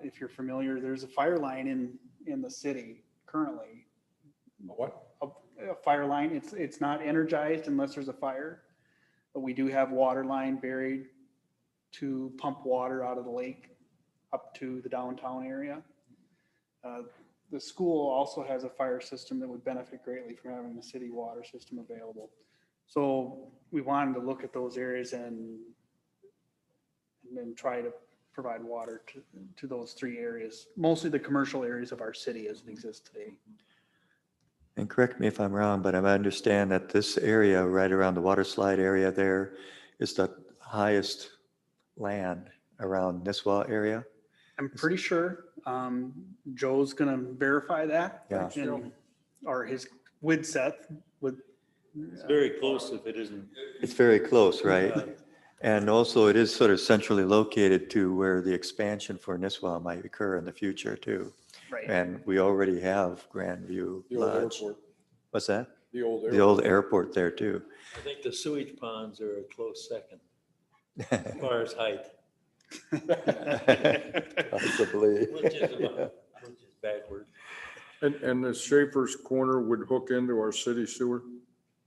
If you're familiar, there's a fire line in the city currently. What? A fire line, it's not energized unless there's a fire, but we do have water line buried to pump water out of the lake up to the downtown area. The school also has a fire system that would benefit greatly from having the city water system available. So we wanted to look at those areas and then try to provide water to those 3 areas, mostly the commercial areas of our city as it exists today. and correct me if I'm wrong, but I understand that this area right around the water slide area there is the highest land around Nisswa area. I'm pretty sure Joe's gonna verify that. Yeah. and- Or with Seth, It's very close if it isn't. It's very close, right? And also it is sort of centrally located to where the expansion for Nisswa might occur in the future too. right. And we already have Grandview The old Lodge. airport. What's that? The old The airport. old airport there too. I think the sewage ponds are a close second as far as height. Possibly. Which is backwards. And the Schaefer's Corner would hook into our city sewer?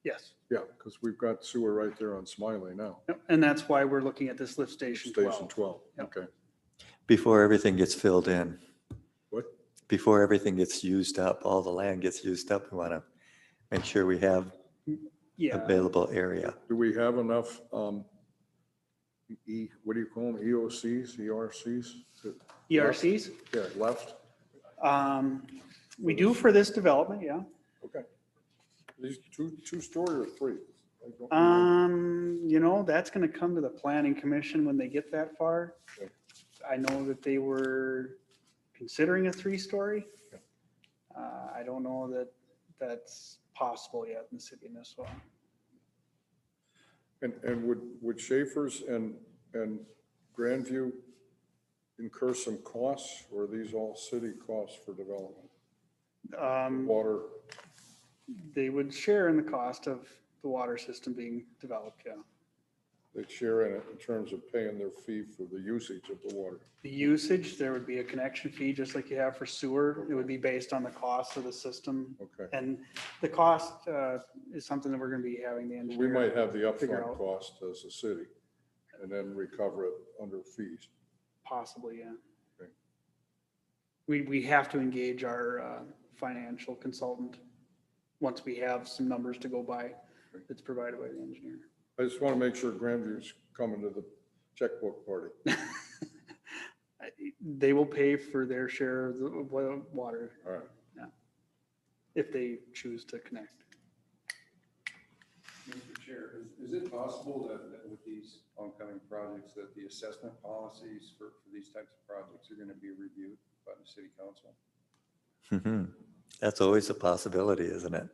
Yes. Yeah, because we've got sewer right there on Smiley now. Yep, and that's why we're looking at this lift station Station 12. 12, Yep. okay. Before everything gets filled in, What? before everything gets used up, all the land gets used up, we want to make sure we have Yeah, available area. Do we have enough, what do you call them, EOCs, ERCs? ERCs. Yeah, left? We do for this development, yeah. Okay. These two-story or three? I don't know. You know, that's gonna come to the planning commission when they get that far. Okay. I know that they were considering a 3-story. I don't know that that's possible yet in the city of Nisswa. And would Schaefer's and Grandview incur some costs, or are these all city costs for development? Water, They would share in the cost of the water system being developed, yeah. they share in it in terms of paying their fee for the usage of the water. The usage, there would be a connection fee, just like you have for sewer. It would be based on the cost of the system. Okay. And the cost is something that we're gonna be having the We engineer. might have the figure upfront out. cost as a city and then recover it under fees. Possibly, yeah. Okay. We have to engage our financial consultant once we have some numbers to go by that's provided by the engineer. I just want to make sure Grandview's coming to the checkbook party. They will pay for their share of the water All right. if they choose to connect. Mr. Chair, is it possible that with these oncoming projects, that the assessment policies for these types of projects are going to be reviewed by the city council? That's always a possibility, isn't it?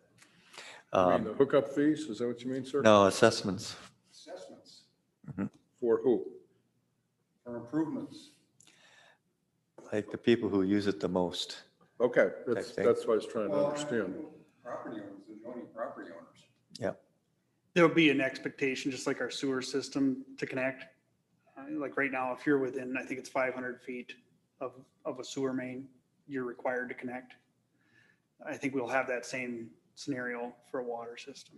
I mean, the hookup fees, is that what you mean, sir? No, assessments. Assessments For who? for improvements. Like the people who use it the most. Okay, that's thing. what I was trying to understand. Property owners, the adjoining property owners. Yeah. There'll be an expectation, just like our sewer system, to connect. Like right now, if you're within, I think it's 500 feet of a sewer main, you're required to connect. I think we'll have that same scenario for a water system.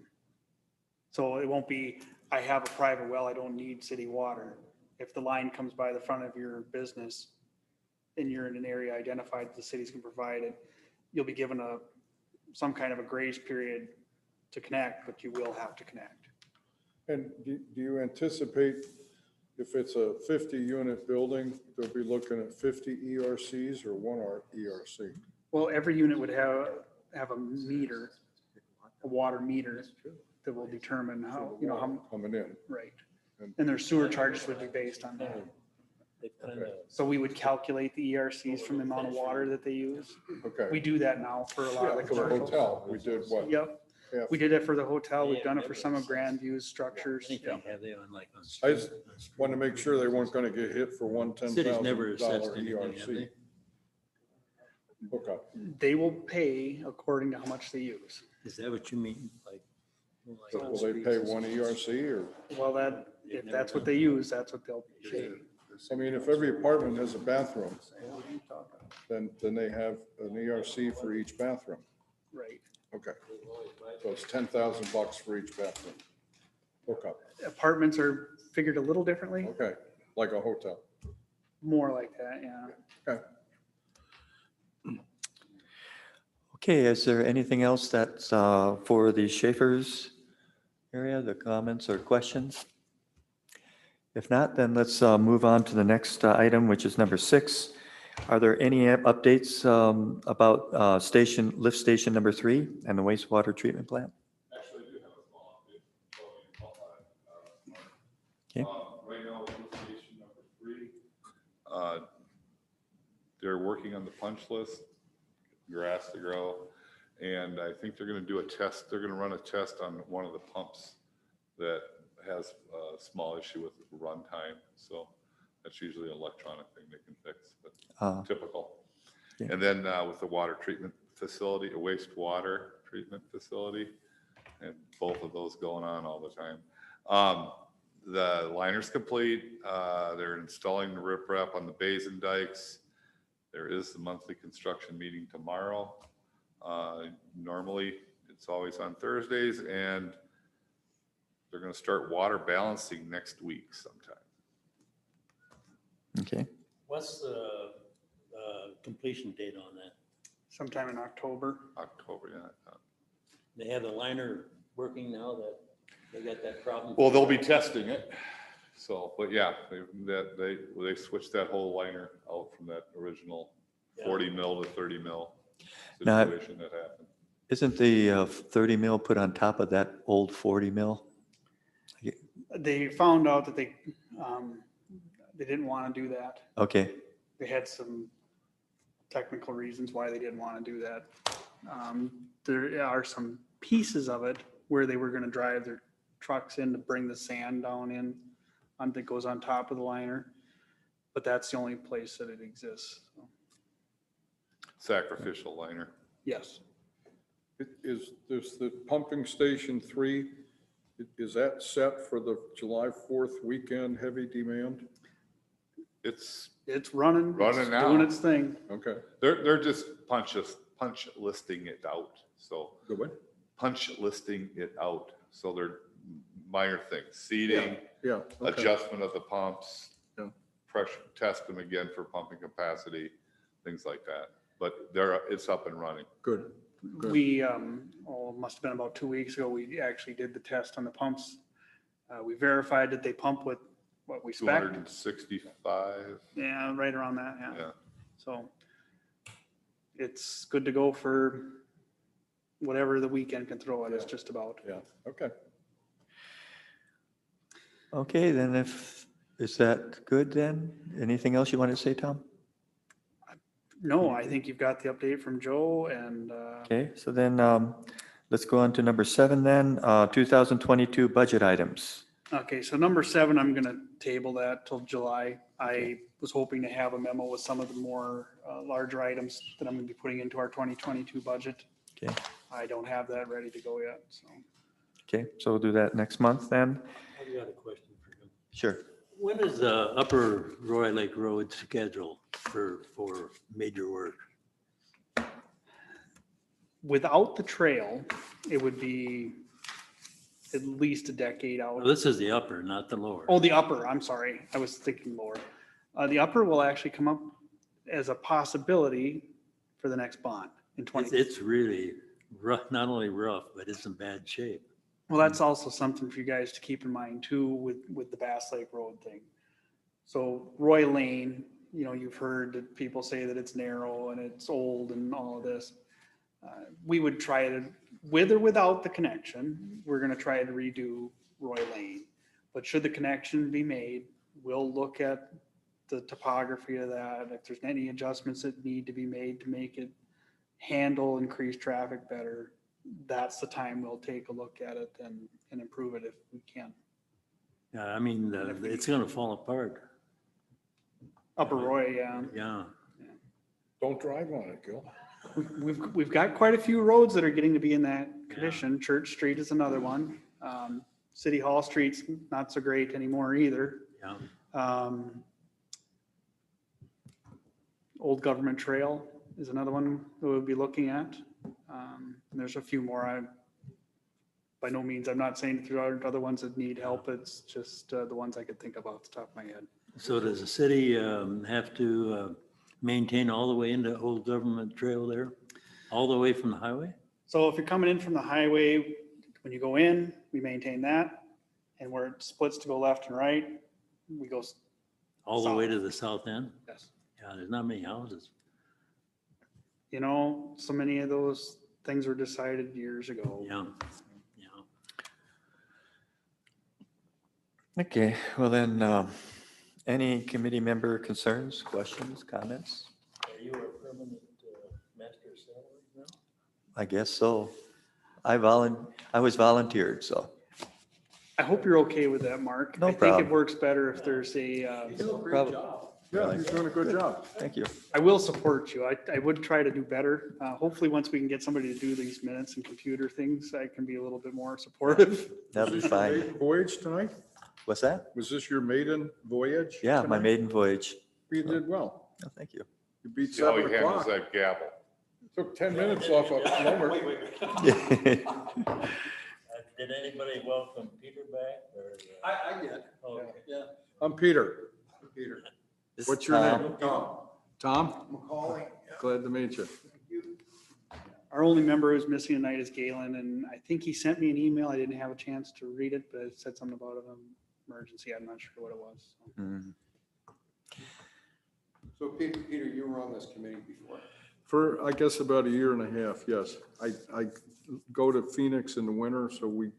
So it won't be, I have a private well, I don't need city water. If the line comes by the front of your business and you're in an area identified that the city's can provide it, you'll be given some kind of a grace period to connect, but you will have to connect. And do you anticipate if it's a 50-unit building, they'll be looking at 50 ERCs or one ERC? Well, every unit would have a meter, a water meter that will determine how, you know, how, Coming in. right. And their sewer charges would be based on that. So we would calculate the ERCs from the amount of water that they use. Okay. We do that now for a lot of Yeah, the for the commercials. hotel, we did what? Yep. Yeah. We did it for the hotel. We've done it for some of Grandview's structures. Anything have they on like on I just street- on street? wanted to make sure they weren't going to get hit for one City's never assessed $10,000 anything, have ERC they? hookup. They will pay according to how much they use. Is that what you mean? Like So on will they streets pay and one stuff? ERC or? Well, if that's what they use, that's what they'll pay. I mean, if every apartment has a bathroom, then they have an ERC for each bathroom. Right. Okay. So it's $10,000 for each bathroom. Hookup. Apartments are figured a little differently, Okay, like a hotel. more like that, yeah. Okay. Okay, is there anything else that's for the Schaefer's area, the comments or questions? If not, then let's move on to the next item, which is number 6. Are there any updates about lift station number 3 and the wastewater treatment plant? Actually, I do have a small update. Okay. Right now, lift station number 3, they're working on the punch list, grass to grow, and I think they're going to do a test. They're going to run a test on one of the pumps that has a small issue with runtime. So that's usually an electronic thing they can fix, but typical. Yeah. And then with the water treatment facility, a wastewater treatment facility, and both of those going on all the time. The liner's complete. They're installing the riprap on the bays and dikes. There is the monthly construction meeting tomorrow. Normally, it's always on Thursdays, and they're going to start water balancing next week sometime. Okay, What's the completion date on that? Sometime in October. October, yeah. They have the liner working now that they got that problem? Well, they'll be testing it. So, but yeah, they switched that whole liner out from that original 40 mil to 30 mil Now, situation that happened. isn't the 30 mil put on top of that old 40 mil? They found out that they didn't want to do that. Okay, They had some technical reasons why they didn't want to do that. There are some pieces of it where they were going to drive their trucks in to bring the sand down in that goes on top of the liner. But that's the only place that it exists. So, Sacrificial liner. yes. Is the pumping station 3, is that set for the July 4th weekend heavy demand? It's It's running. Running it's now. doing its thing. Okay, they're just punch listing it out. So good way. punch listing it out. So they're minor things, seating, Yeah. okay. adjustment of the pumps, Yeah. pressure, test them again for pumping capacity, things like that. But it's up and running. Good. Good. We, it must have been about 2 weeks ago, we actually did the test on the pumps. We verified that they pump with what we spec. 265. Yeah, right around that, yeah. Yeah. So it's good to go for whatever the weekend can throw at us, Yeah. just about. Yeah, okay. okay, then is that good then? Anything else you want to say, Tom? No, I think you've got the update from Joe and, Okay, so then let's go on to number 7 then, 2022 budget items. okay, so number 7, I'm gonna table that till July. I was hoping to have a memo with some of the more larger items that I'm gonna be putting into our 2022 budget. Okay, I don't have that ready to go yet, so. okay, so we'll do that next month then. I've got a question for him. Sure. When is the Upper Roy Lake Road scheduled for major work? Without the trail, it would be at least a decade out. Well, this is the upper, not the lower. Oh, the upper, I'm sorry. I was thinking lower. The upper will actually come up as a possibility for the next bond in 20. It's really rough, not only rough, but it's in bad shape. Well, that's also something for you guys to keep in mind too with the Bass Lake Road thing. So Roy Lane, you know, you've heard that people say that it's narrow and it's old and all of this. We would try to, with or without the connection, we're going to try to redo Roy Lane. But should the connection be made, we'll look at the topography of that. If there's any adjustments that need to be made to make it handle increased traffic better, that's the time we'll take a look at it and improve it if we can. Yeah, I mean, it's gonna fall apart. Upper Roy, yeah. Yeah. Don't drive on it, Gil. We've got quite a few roads that are getting to be in that condition. Church Street is another one. City Hall Street's not so great anymore either. Yeah. Old Government Trail is another one that we'll be looking at. There's a few more. By no means, I'm not saying there aren't other ones that need help. It's just the ones I could think of off the top of my head. So does the city have to maintain all the way into Old Government Trail there? All the way from the highway? So if you're coming in from the highway, when you go in, we maintain that. And where it splits to go left and right, we go, All the way South. to the south end? yes. Yeah, there's not many houses. You know, so many of those things were decided years ago. Yeah. Okay, well then, any committee member concerns, questions, comments? Are you a permanent master sailor now? I guess so. I was volunteered, so. I hope you're okay with that, Mark. No I think problem. it works better if there's a, Yeah, he's doing a good job. Thank you. I will support you. I would try to do better. Hopefully, once we can get somebody to do these minutes and computer things, I can be a little bit more supportive. That'll be fine. Voyage tonight? What's that? Was this your maiden voyage? Yeah, my tonight? maiden voyage. You did well. Oh, thank you. You beat See how 7 he handles o'clock. that gavel. Took 10 minutes off of Plummer. Did anybody welcome Peter back or? I did. Oh, Yeah. I'm Peter. Peter. What's your Tom. name? Tom. Tom? Macaulay. Glad to meet you. Our only member who's missing tonight is Galen, and I think he sent me an email. I didn't have a chance to read it, but it said something about an emergency. I'm not sure what it was. Mm. So Peter, you were on this committee before. For, I guess, about a year and a half, yes. I go to Phoenix in the winter, so we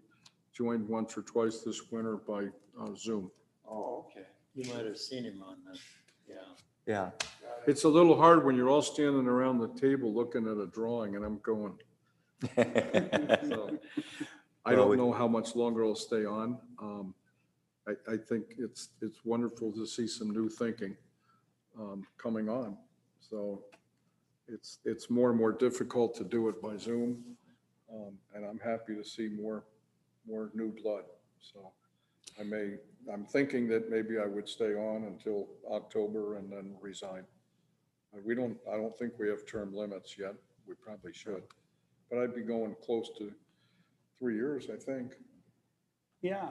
joined once or twice this winter by Zoom. Oh, okay. You might have seen him on the, yeah. Yeah. It's a little hard when you're all standing around the table looking at a drawing and I'm going. So, I Well, don't we- know how much longer I'll stay on. I think it's wonderful to see some new thinking coming on. So it's more and more difficult to do it by Zoom. And I'm happy to see more new blood. So I'm thinking that maybe I would stay on until October and then resign. I don't think we have term limits yet. We probably should. But I'd be going close to 3 years, I think. Yeah,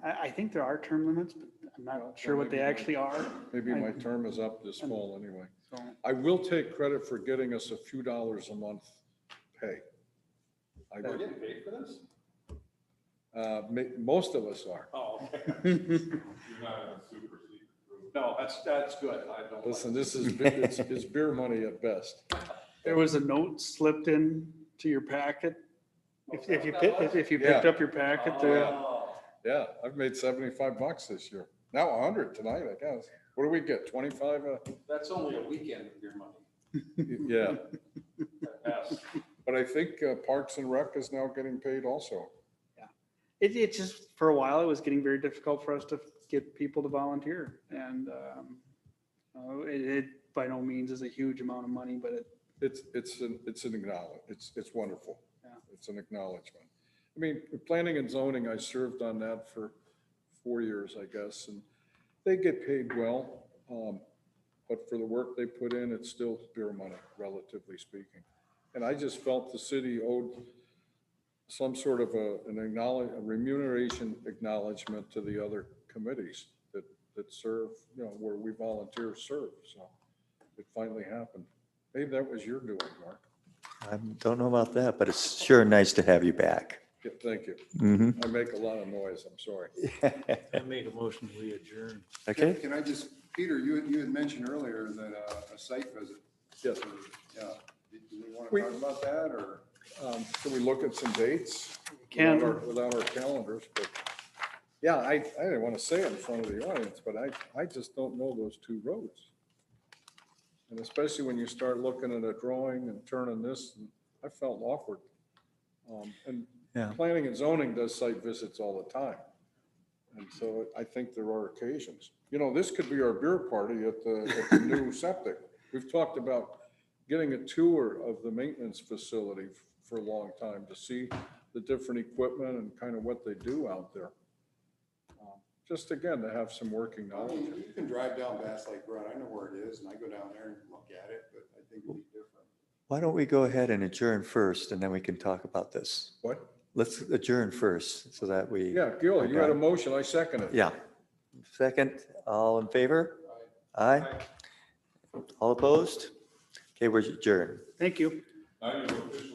I think there are term limits, but I'm Well, not sure what they maybe actually are. Maybe my term is up this fall anyway. So, I will take credit for getting us a few dollars a month pay. I We're would. getting paid for this? Most of us are. Oh, okay. No, that's good. I don't. Listen, this is, it's beer money at best. There was a note slipped in to your packet. If you picked Yeah. up your packet there. Yeah, I've made $75 this year. Now 100 tonight, I guess. What do we get? 25? That's only a weekend of your money. Yeah. But I think Parks and Rec is now getting paid also. It just, for a while, it was getting very difficult for us to get people to volunteer. And it by no means is a huge amount of money, but It's an acknowledgement. It's wonderful. Yeah. It's an acknowledgement. I mean, planning and zoning, I served on that for 4 years, I guess, and they get paid well. But for the work they put in, it's still beer money, relatively speaking. And I just felt the city owed some sort of a remuneration acknowledgement to the other committees that serve, where we volunteers serve. So it finally happened. Maybe that was your doing, Mark. I don't know about that, but it's sure nice to have you back. Yeah, thank you. Mhm. I make a lot of noise, I'm sorry. I make a motion, we adjourn. Okay, Can I just, Peter, you had mentioned earlier that a site visit. Yes. Yeah. Do we want to talk about that or? Can we look at some dates? Can. Without our calendars, but yeah, I didn't want to say it in front of the audience, but I just don't know those two roads. And especially when you start looking at a drawing and turning this, and I felt awkward. And Yeah. planning and zoning does site visits all the time. And so I think there are occasions. This could be our beer party at the new septic. We've talked about getting a tour of the maintenance facility for a long time to see the different equipment and kind of what they do out there. Just again, to have some working knowledge. You can drive down Bass Lake Road. I know where it is and I go down there and look at it, but I think it'd be different. why don't we go ahead and adjourn first and then we can talk about this? What? Let's adjourn first so that we. Yeah, Gil, you had a motion. I second it. Yeah. Second, all in favor? Aye. All opposed? Okay, we're adjourned. Thank you. Now you officially